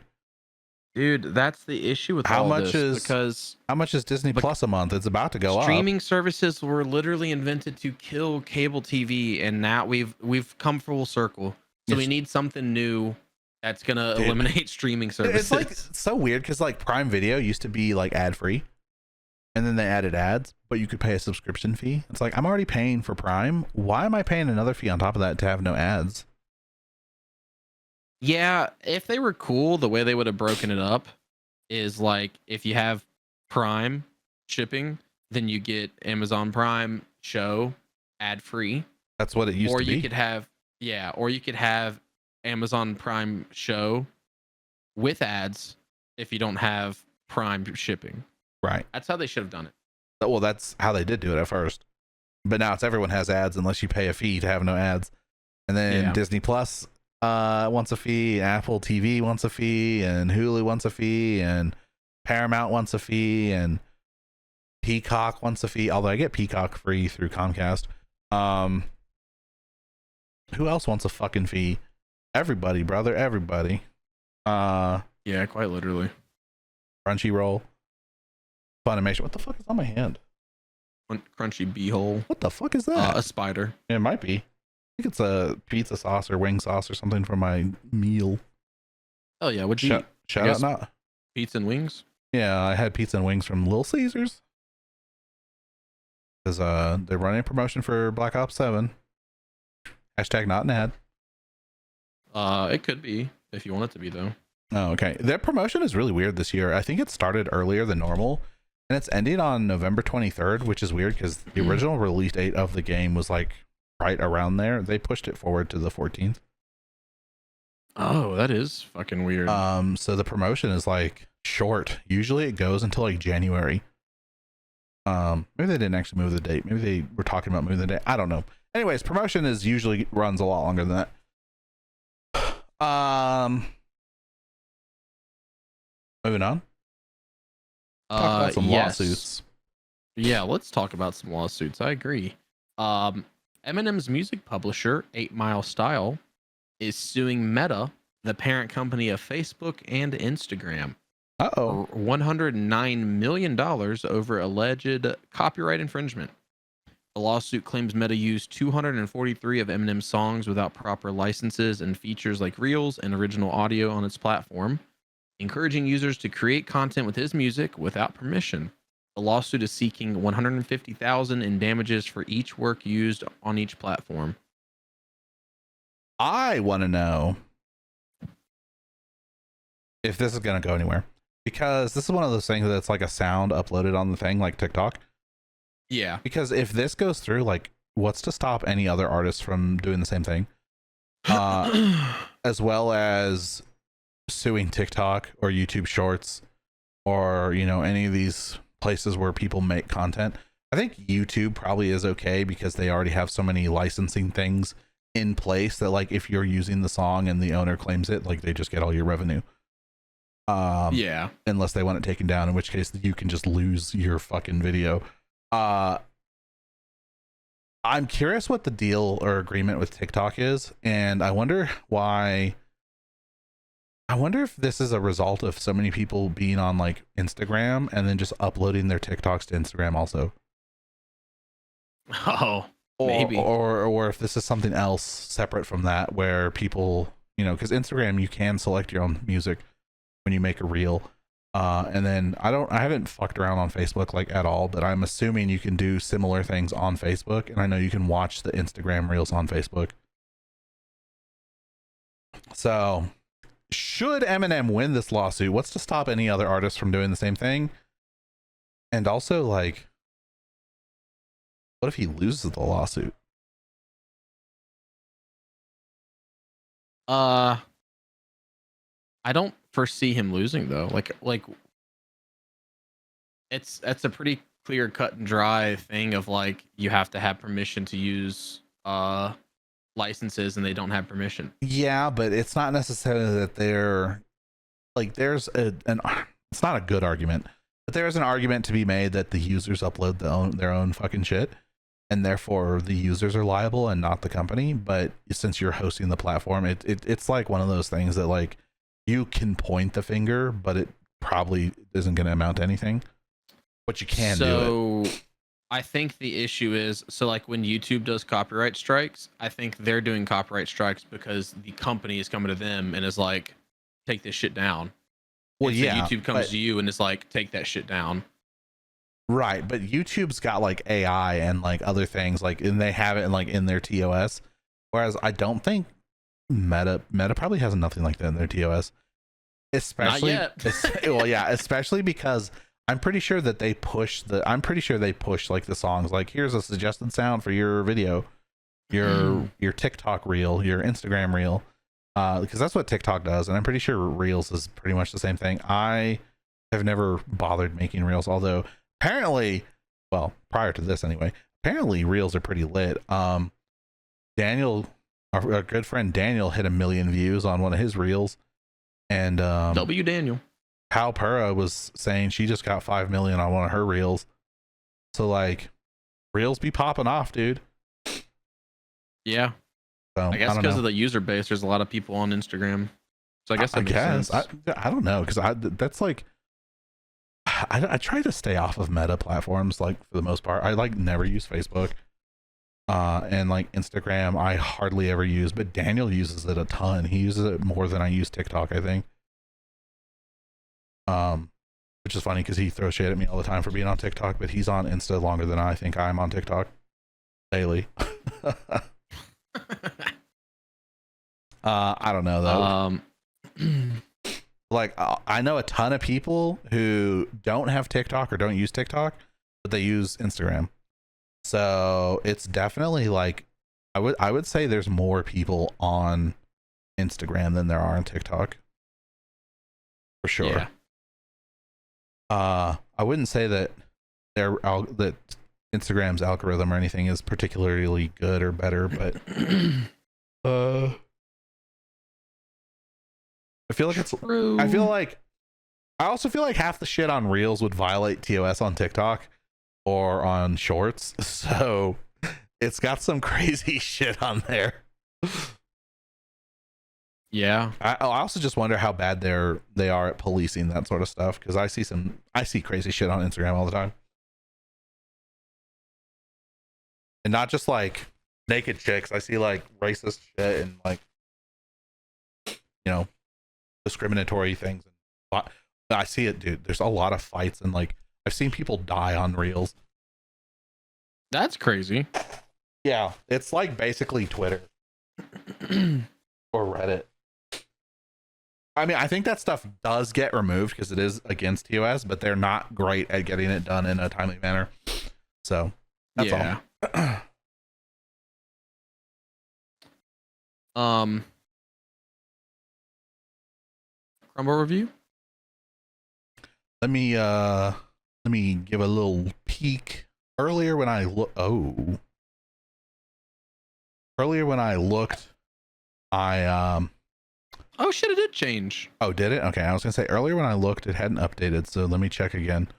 S1: Dude, that's the issue with
S2: how
S1: all
S2: much
S1: this,
S2: is
S1: because
S2: how much is Disney Plus a month? It's about to go up.
S1: Streaming services were literally invented to kill cable TV, and now we've come full circle. So we need something new that's gonna eliminate streaming services.
S2: It's like so weird because like Prime Video used to be like ad free, and then they added ads, but you could pay a subscription fee. It's like I'm already paying for Prime. Why am I paying another fee on top of that to have no ads?
S1: Yeah, if they were cool, the way they would have broken it up is like if you have Prime shipping, then you get Amazon Prime show ad free.
S2: That's what it used to be.
S1: Or you could have Amazon Prime show with ads if you don't have Prime shipping.
S2: Right.
S1: That's how they should have done it.
S2: Well, that's how they did do it at first. But now it's everyone has ads unless you pay a fee to have no ads. And then Disney Plus wants a fee, Apple TV wants a fee, and Hulu wants a fee, and Paramount wants a fee, and Peacock wants a fee, although I get Peacock free through Comcast. Who else wants a fucking fee? Everybody, brother, everybody.
S1: Yeah, quite literally.
S2: Crunchyroll, Funimation. What the fuck is on my hand?
S1: Crunchy beehole.
S2: What the fuck is that?
S1: A spider.
S2: It might be. I think it's a pizza sauce or wing sauce or something for my meal.
S1: Oh yeah, what'd you eat?
S2: Shout out not
S1: pizza and wings?
S2: Yeah, I had pizza and wings from Little Caesars. Because they're running a promotion for Black Ops 7. Hashtag not an ad.
S1: It could be if you want it to be though.
S2: Oh, okay. Their promotion is really weird this year. I think it started earlier than normal, and it's ending on November 23rd, which is weird because the original release date of the game was like right around there. They pushed it forward to the 14th.
S1: Oh, that is fucking weird.
S2: So the promotion is like short. Usually it goes until like January. Maybe they didn't actually move the date. Maybe they were talking about moving the date. I don't know. Anyways, promotion is usually runs a lot longer than that. Moving on. Talk about some lawsuits.
S1: Yeah, let's talk about some lawsuits. I agree. Eminem's music publisher, 8 Mile Style, is suing Meta, the parent company of Facebook and Instagram, for $109 million over alleged copyright infringement. The lawsuit claims Meta used 243 of Eminem's songs without proper licenses and features like Reels and original audio on its platform, encouraging users to create content with his music without permission. The lawsuit is seeking $150,000 in damages for each work used on each platform.
S2: I want to know if this is going to go anywhere, because this is one of those things that's like a sound uploaded on the thing, like TikTok.
S1: Yeah.
S2: Because if this goes through, like, what's to stop any other artists from doing the same thing? As well as suing TikTok or YouTube Shorts or, you know, any of these places where people make content. I think YouTube probably is okay because they already have so many licensing things in place that, like, if you're using the song and the owner claims it, like, they just get all your revenue.
S1: Yeah.
S2: Unless they want it taken down, in which case you can just lose your fucking video. I'm curious what the deal or agreement with TikTok is, and I wonder why. I wonder if this is a result of so many people being on like Instagram and then just uploading their TikToks to Instagram also.
S1: Oh, maybe.
S2: Or if this is something else separate from that, where people, you know, because Instagram, you can select your own music when you make a reel. And then I haven't fucked around on Facebook like at all, but I'm assuming you can do similar things on Facebook. And I know you can watch the Instagram reels on Facebook. So should Eminem win this lawsuit, what's to stop any other artist from doing the same thing? And also, like, what if he loses the lawsuit?
S1: I don't foresee him losing though. Like that's a pretty clear cut and dry thing of like you have to have permission to use licenses and they don't have permission.
S2: Yeah, but it's not necessarily that they're like it's not a good argument, but there's an argument to be made that the users upload their own fucking shit and therefore the users are liable and not the company. But since you're hosting the platform, it's like one of those things that like you can point the finger, but it probably isn't going to amount to anything. But you can do it.
S1: I think the issue is, so like when YouTube does copyright strikes, I think they're doing copyright strikes because the company is coming to them and is like, take this shit down.
S2: Well,
S1: and so
S2: yeah.
S1: YouTube comes to you and is like, take that shit down.
S2: Right, but YouTube's got like AI and like other things, like, and they have it in like in their TOS. Whereas I don't think Meta probably has nothing like that in their TOS. Especially,
S1: not yet.
S2: Well, yeah, especially because I'm pretty sure they push like the songs, like, here's a suggested sound for your video, your TikTok reel, your Instagram reel, because that's what TikTok does, and I'm pretty sure Reels is pretty much the same thing. I have never bothered making Reels, although apparently, well, prior to this anyway, apparently Reels are pretty lit. Daniel, our good friend Daniel, hit 1 million views on one of his Reels, and
S1: W Daniel.
S2: Pal Pura was saying she just got 5 million on one of her reels. So like, reels be popping off, dude.
S1: Yeah.
S2: So,
S1: I guess because of the user base, there's a lot of people on Instagram. So I guess that makes sense.
S2: I don't know, because that's like, I try to stay off of Meta platforms, like, for the most part. I like never use Facebook. And like Instagram, I hardly ever use, but Daniel uses it a ton. He uses it more than I use TikTok, I think. Which is funny because he throws shit at me all the time for being on TikTok, but he's on Insta longer than I think I'm on TikTok daily. I don't know though. Like, I know a ton of people who don't have TikTok or don't use TikTok, but they use Instagram. So it's definitely like I would say there's more people on Instagram than there are on TikTok. For sure.
S1: Yeah.
S2: I wouldn't say that that Instagram's algorithm or anything is particularly good or better, but I feel like it's
S1: True.
S2: I also feel like half the shit on Reels would violate TOS on TikTok or on Shorts, so it's got some crazy shit on there.
S1: Yeah.
S2: I also just wonder how bad they are at policing that sort of stuff, because I see crazy shit on Instagram all the time. And not just like naked chicks. I see like racist shit and like, discriminatory things. I see it, dude. There's a lot of fights and like I've seen people die on Reels.
S1: That's crazy.
S2: Yeah, it's like basically Twitter or Reddit. I mean, I think that stuff does get removed because it is against TOS, but they're not great at getting it done in a timely manner. So that's all.
S1: Crumbl review.
S2: Let me give a little peek. Earlier when I looked,
S1: Oh shit! It did change.
S2: Oh, did it? Okay, I was gonna say earlier when I looked, it hadn't updated. So let me check again.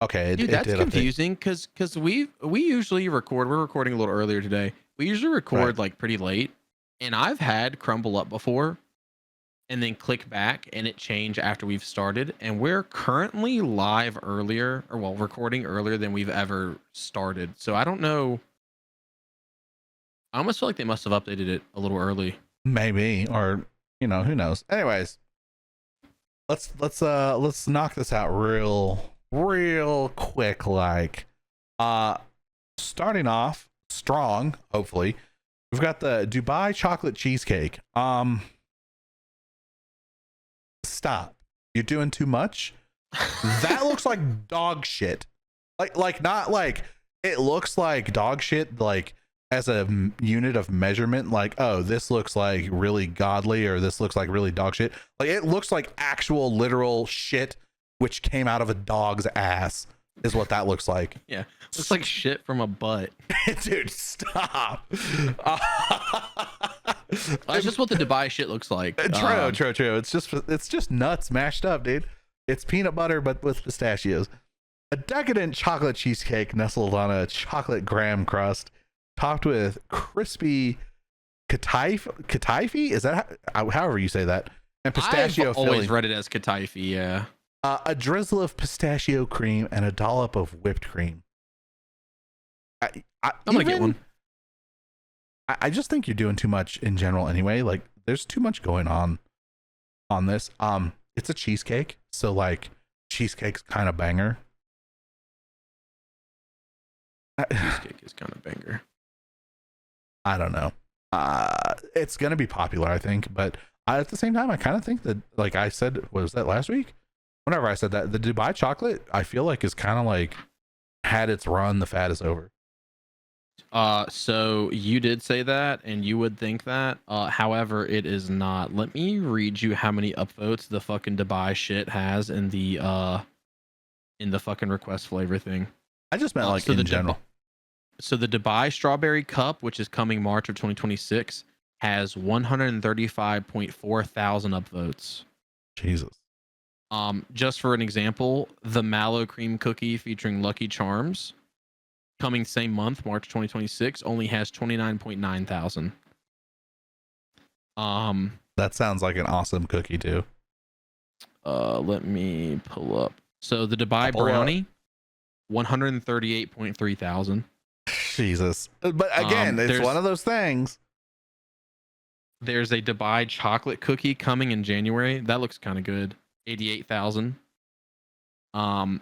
S2: Okay,
S1: Dude, that's confusing because we usually record. We're recording a little earlier today. We usually record like pretty late, and I've had Crumbl up before, and then click back and it changed after we've started, and we're currently live earlier, or well, recording earlier than we've ever started. So I don't know. I almost feel like they must have updated it a little early.
S2: Maybe, or who knows. Anyways, let's knock this out real quick. Like, starting off strong, hopefully, we've got the Dubai chocolate cheesecake. Stop. You're doing too much. That looks like dog shit. Like not like it looks like dog shit, like as a unit of measurement, like, oh, this looks like really godly, or this looks like really dog shit. Like it looks like actual literal shit which came out of a dog's ass is what that looks like.
S1: Yeah, looks like shit from a butt.
S2: Dude, stop.
S1: That's just what the Dubai shit looks like.
S2: True. It's just nuts mashed up, dude. It's peanut butter but with pistachios. A decadent chocolate cheesecake nestled on a chocolate graham crust, topped with crispy kataifi. Is that however you say that? And pistachio
S1: I've
S2: filling.
S1: Always read it as kataifi. Yeah.
S2: A drizzle of pistachio cream and a dollop of whipped cream. I'm gonna get one. I just think you're doing too much in general anyway. Like there's too much going on this. It's a cheesecake, so like cheesecake's kind of banger.
S1: Cheesecake is kind of banger.
S2: I don't know. It's gonna be popular, I think, but at the same time, I kind of think that, like I said, was that last week? Whenever I said that, the Dubai chocolate, I feel like is kind of like had its run. The fad is over.
S1: So you did say that, and you would think that. However, it is not. Let me read you how many upvotes the fucking Dubai shit has in the fucking request flavor thing.
S2: I just meant like in general.
S1: So the Dubai Strawberry Cup, which is coming March of 2026, has 135.4 thousand upvotes.
S2: Jesus.
S1: Just for an example, the Mallow Cream Cookie featuring Lucky Charms, coming same month, March 2026, only has 29.9 thousand.
S2: That sounds like an awesome cookie too.
S1: Let me pull up. So the Dubai Brownie, 138.3 thousand.
S2: Jesus. But again, it's one of those things.
S1: There's a Dubai chocolate cookie coming in January. That looks kind of good. 88,000. And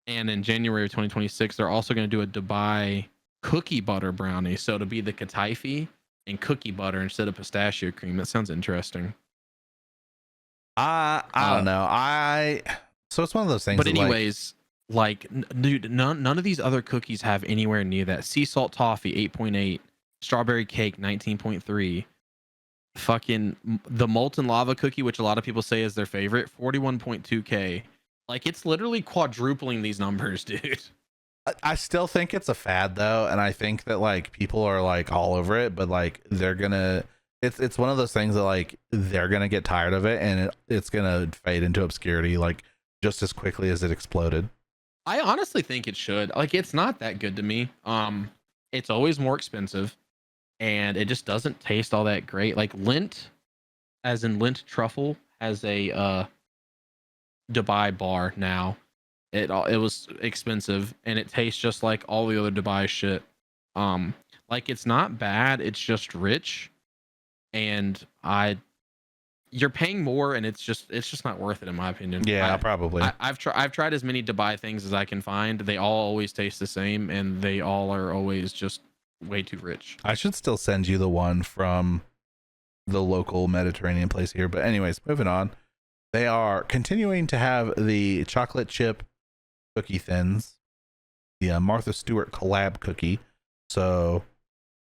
S1: in January of 2026, they're also going to do a Dubai cookie butter brownie. So it'll be the kataifi and cookie butter instead of pistachio cream. That sounds interesting.
S2: I don't know. So it's one of those things.
S1: But anyways, like dude, none of these other cookies have anywhere near that. Sea salt toffee 8.8, strawberry cake 19.3, fucking the molten lava cookie, which a lot of people say is their favorite, 41.2K. Like, it's literally quadrupling these numbers, dude.
S2: I still think it's a fad though, and I think that like people are like all over it, but like they're gonna it's one of those things that like they're gonna get tired of it, and it's gonna fade into obscurity like just as quickly as it exploded.
S1: I honestly think it should. Like, it's not that good to me. It's always more expensive, and it just doesn't taste all that great. Like Lint, as in Lint truffle, has a Dubai bar now. It was expensive, and it tastes just like all the other Dubai shit. Like, it's not bad. It's just rich, and you're paying more, and it's just not worth it in my opinion.
S2: Yeah, probably.
S1: I've tried as many Dubai things as I can find. They all always taste the same, and they all are always just way too rich.
S2: I should still send you the one from the local Mediterranean place here, but anyways, moving on. They are continuing to have the chocolate chip cookie thins, the Martha Stewart collab cookie. So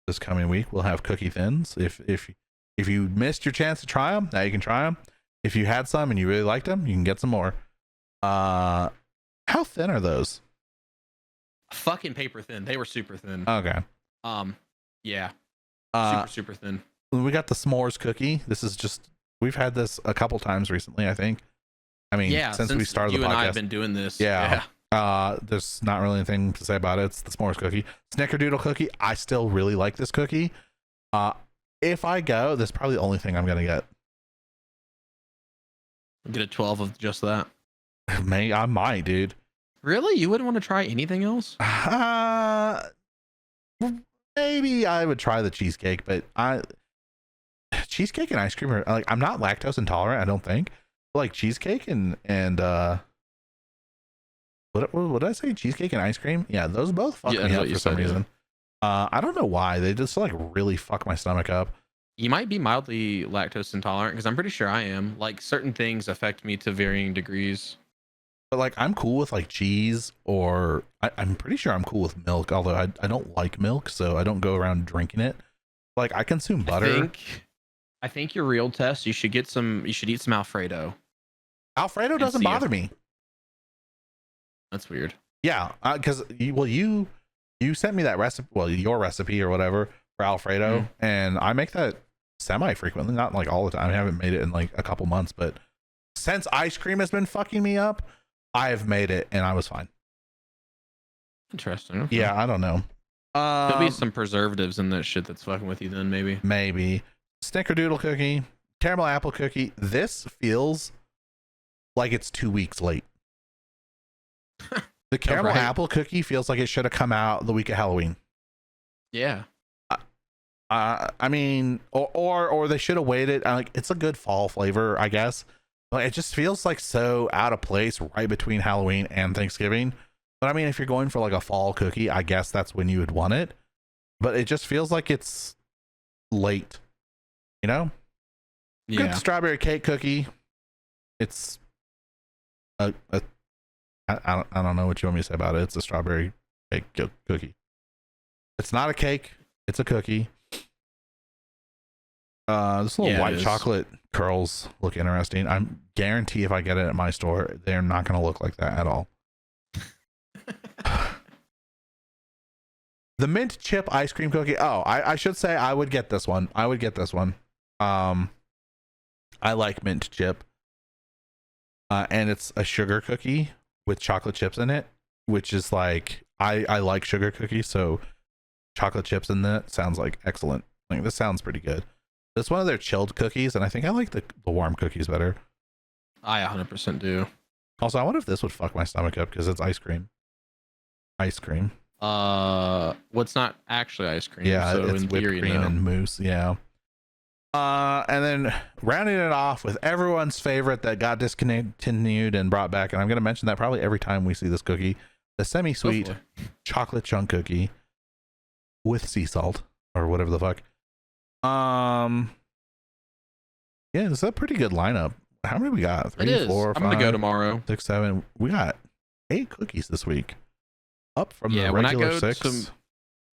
S2: this coming week we'll have cookie thins. If you missed your chance to try them, now you can try them. If you had some and you really liked them, you can get some more. How thin are those?
S1: Fucking paper thin. They were super thin.
S2: Okay.
S1: Yeah. Super thin.
S2: We got the s'mores cookie. This is just, we've had this a couple times recently, I think. I mean,
S1: yeah,
S2: since we started the podcast.
S1: You and I have been doing this.
S2: Yeah. There's not really anything to say about it. It's the s'mores cookie. Snickerdoodle cookie. I still really like this cookie. If I go, this is probably the only thing I'm gonna get.
S1: Get a 12 of just that.
S2: I might, dude.
S1: Really? You wouldn't want to try anything else?
S2: Maybe I would try the cheesecake, but cheesecake and ice cream are like, I'm not lactose intolerant, I don't think. But like cheesecake and what did I say? Cheesecake and ice cream? Yeah, those both fuck me up for some reason. I don't know why. They just like really fuck my stomach up.
S1: You might be mildly lactose intolerant, because I'm pretty sure I am. Like, certain things affect me to varying degrees.
S2: But like, I'm cool with like cheese, or I'm pretty sure I'm cool with milk, although I don't like milk, so I don't go around drinking it. Like, I consume butter.
S1: I think your real test, you should eat some Alfredo.
S2: Alfredo doesn't bother me.
S1: That's weird.
S2: Yeah, because you sent me that recipe, your recipe or whatever for Alfredo, and I make that semi-frequently, not like all the time. I haven't made it in like a couple months, but since ice cream has been fucking me up, I have made it, and I was fine.
S1: Interesting. Okay.
S2: Yeah, I don't know.
S1: There'll be some preservatives in that shit that's fucking with you then, maybe.
S2: Maybe. Snickerdoodle cookie, caramel apple cookie. This feels like it's 2 weeks late. The caramel apple cookie feels like it should have come out the week of Halloween.
S1: Yeah.
S2: I mean, or they should have waited. Like, it's a good fall flavor, I guess. But it just feels like so out of place right between Halloween and Thanksgiving. But I mean, if you're going for like a fall cookie, I guess that's when you would want it. But it just feels like it's late, you know?
S1: Yeah.
S2: Good strawberry cake cookie. It's I don't know what you want me to say about it. It's a strawberry cake cookie. It's not a cake. It's a cookie. This little white chocolate curls look interesting. I guarantee if I get it at my store, they're not going to look like that at all. The mint chip ice cream cookie. Oh, I should say I would get this one. I like mint chip. And it's a sugar cookie with chocolate chips in it, which is like, I like sugar cookies, so chocolate chips in that sounds like excellent. Like, this sounds pretty good. It's one of their chilled cookies, and I think I like the warm cookies better.
S1: I 100% do.
S2: Also, I wonder if this would fuck my stomach up because it's ice cream. Ice cream.
S1: What's not actually ice cream?
S2: Yeah,
S1: so
S2: it's whipped cream and mousse. Yeah. And then rounding it off with everyone's favorite that got discontinued and brought back, and I'm going to mention that probably every time we see this cookie, the semi-sweet chocolate chunk cookie with sea salt or whatever the fuck. Yeah, it's a pretty good lineup. How many we got? 3, 4, 5.
S1: I'm gonna go tomorrow.
S2: 6, 7. We got 8 cookies this week, up from the regular 6.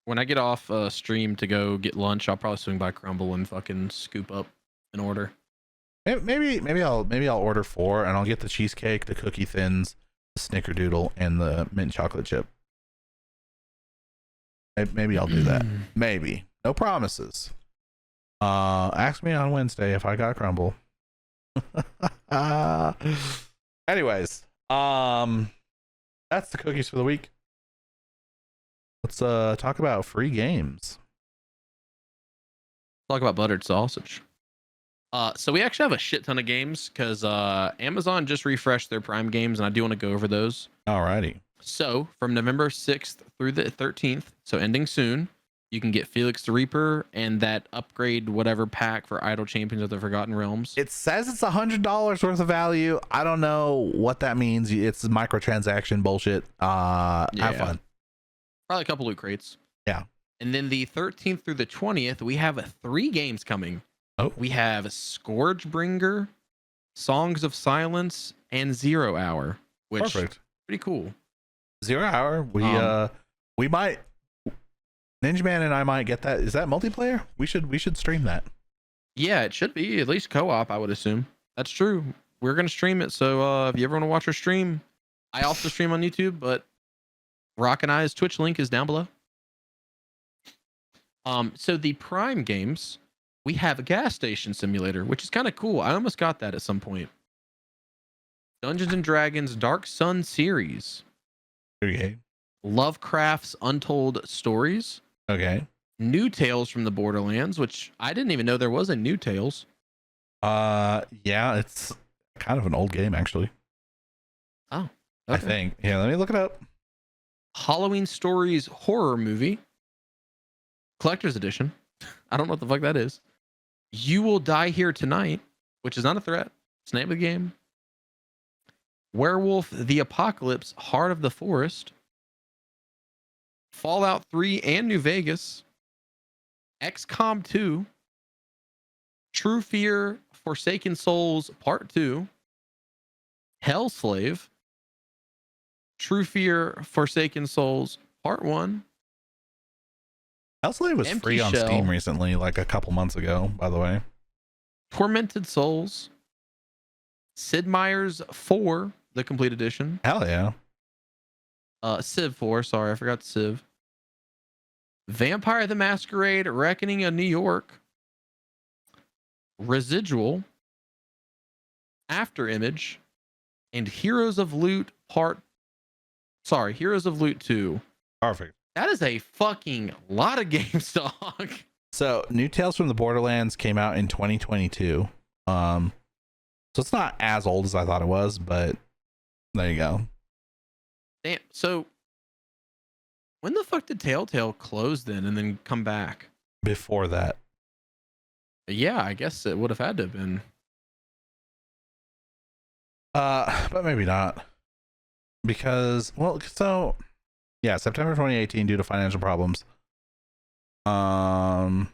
S1: when I get off stream to go get lunch, I'll probably swing by Crumbl and fucking scoop up an order.
S2: Maybe I'll order 4 and I'll get the cheesecake, the cookie thins, the snickerdoodle, and the mint chocolate chip. Maybe I'll do that. Maybe. No promises. Ask me on Wednesday if I got Crumbl. Anyways, that's the cookies for the week. Let's talk about free games.
S1: Talk about buttered sausage. So we actually have a shit ton of games because Amazon just refreshed their Prime games, and I do want to go over those.
S2: Alrighty.
S1: So from November 6th through the 13th, so ending soon, you can get Felix the Reaper and that upgrade whatever pack for Idle Champions of the Forgotten Realms.
S2: It says it's $100 worth of value. I don't know what that means. It's microtransaction bullshit. Have fun.
S1: Probably a couple loot crates.
S2: Yeah.
S1: And then the 13th through the 20th, we have 3 games coming.
S2: Oh.
S1: We have Scourgebringer, Songs of Silence, and 0 Hour, which
S2: Perfect.
S1: Pretty cool.
S2: 0 Hour. We might. Ninjaman and I might get that. Is that multiplayer? We should stream that.
S1: Yeah, it should be at least co-op, I would assume. That's true. We're gonna stream it. So if you ever want to watch our stream, I also stream on YouTube, but Rock and I's Twitch link is down below. So the Prime games, we have a gas station simulator, which is kind of cool. I almost got that at some point. Dungeons and Dragons Dark Sun series.
S2: Okay.
S1: Lovecraft's Untold Stories.
S2: Okay.
S1: New Tales from the Borderlands, which I didn't even know there was a New Tales.
S2: Yeah, it's kind of an old game actually.
S1: Oh, okay.
S2: I think. Yeah, let me look it up.
S1: Halloween Stories horror movie. Collector's edition. I don't know what the fuck that is. You Will Die Here Tonight, which is not a threat. It's the name of the game. Werewolf the Apocalypse, Heart of the Forest. Fallout 3 and New Vegas. XCOM 2. True Fear, Forsaken Souls Part 2. Hellslave. True Fear, Forsaken Souls Part 1.
S2: Hellslave was free on Steam recently, like a couple months ago, by the way.
S1: Tormented Souls. Sid Meier's 4, the complete edition.
S2: Hell yeah.
S1: Civ 4, sorry, I forgot Civ. Vampire the Masquerade, Reckoning of New York. Residual. After Image. And Heroes of Loot Heroes of Loot 2.
S2: Perfect.
S1: That is a fucking lot of games, dog.
S2: So, New Tales from the Borderlands came out in 2022. So it's not as old as I thought it was, but there you go.
S1: Damn. So, when the fuck did Telltale close then and then come back?
S2: Before that.
S1: Yeah, I guess it would have had to have been.
S2: But maybe not. Because, well, so yeah, September 2018 due to financial problems. And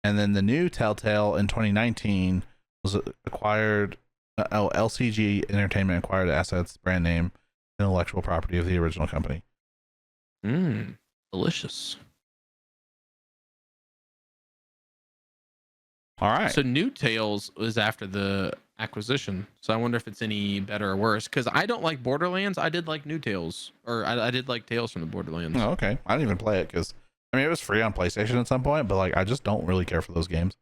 S2: then the new Telltale in 2019 was acquired. LCG Entertainment acquired assets, brand name, intellectual property of the original company.
S1: Delicious.
S2: All right.
S1: So New Tales was after the acquisition. So I wonder if it's any better or worse. Because I don't like Borderlands. I did like New Tales. Or I did like Tales from the Borderlands.
S2: Oh, okay. I didn't even play it because, I mean, it was free on PlayStation at some point, but like, I just don't really care for those games.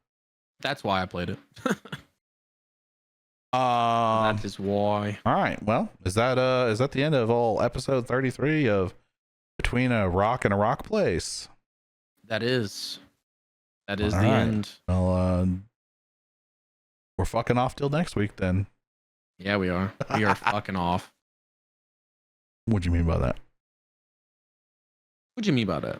S1: That's why I played it.
S2: That
S1: is why.
S2: All right. Well, is that the end of all episode 33 of Between a Rock and a Rock Place?
S1: That is
S2: All
S1: the
S2: right.
S1: end.
S2: Well, we're fucking off till next week then.
S1: Yeah, we are. We are fucking off.
S2: What do you mean by that?
S1: What do you mean by that?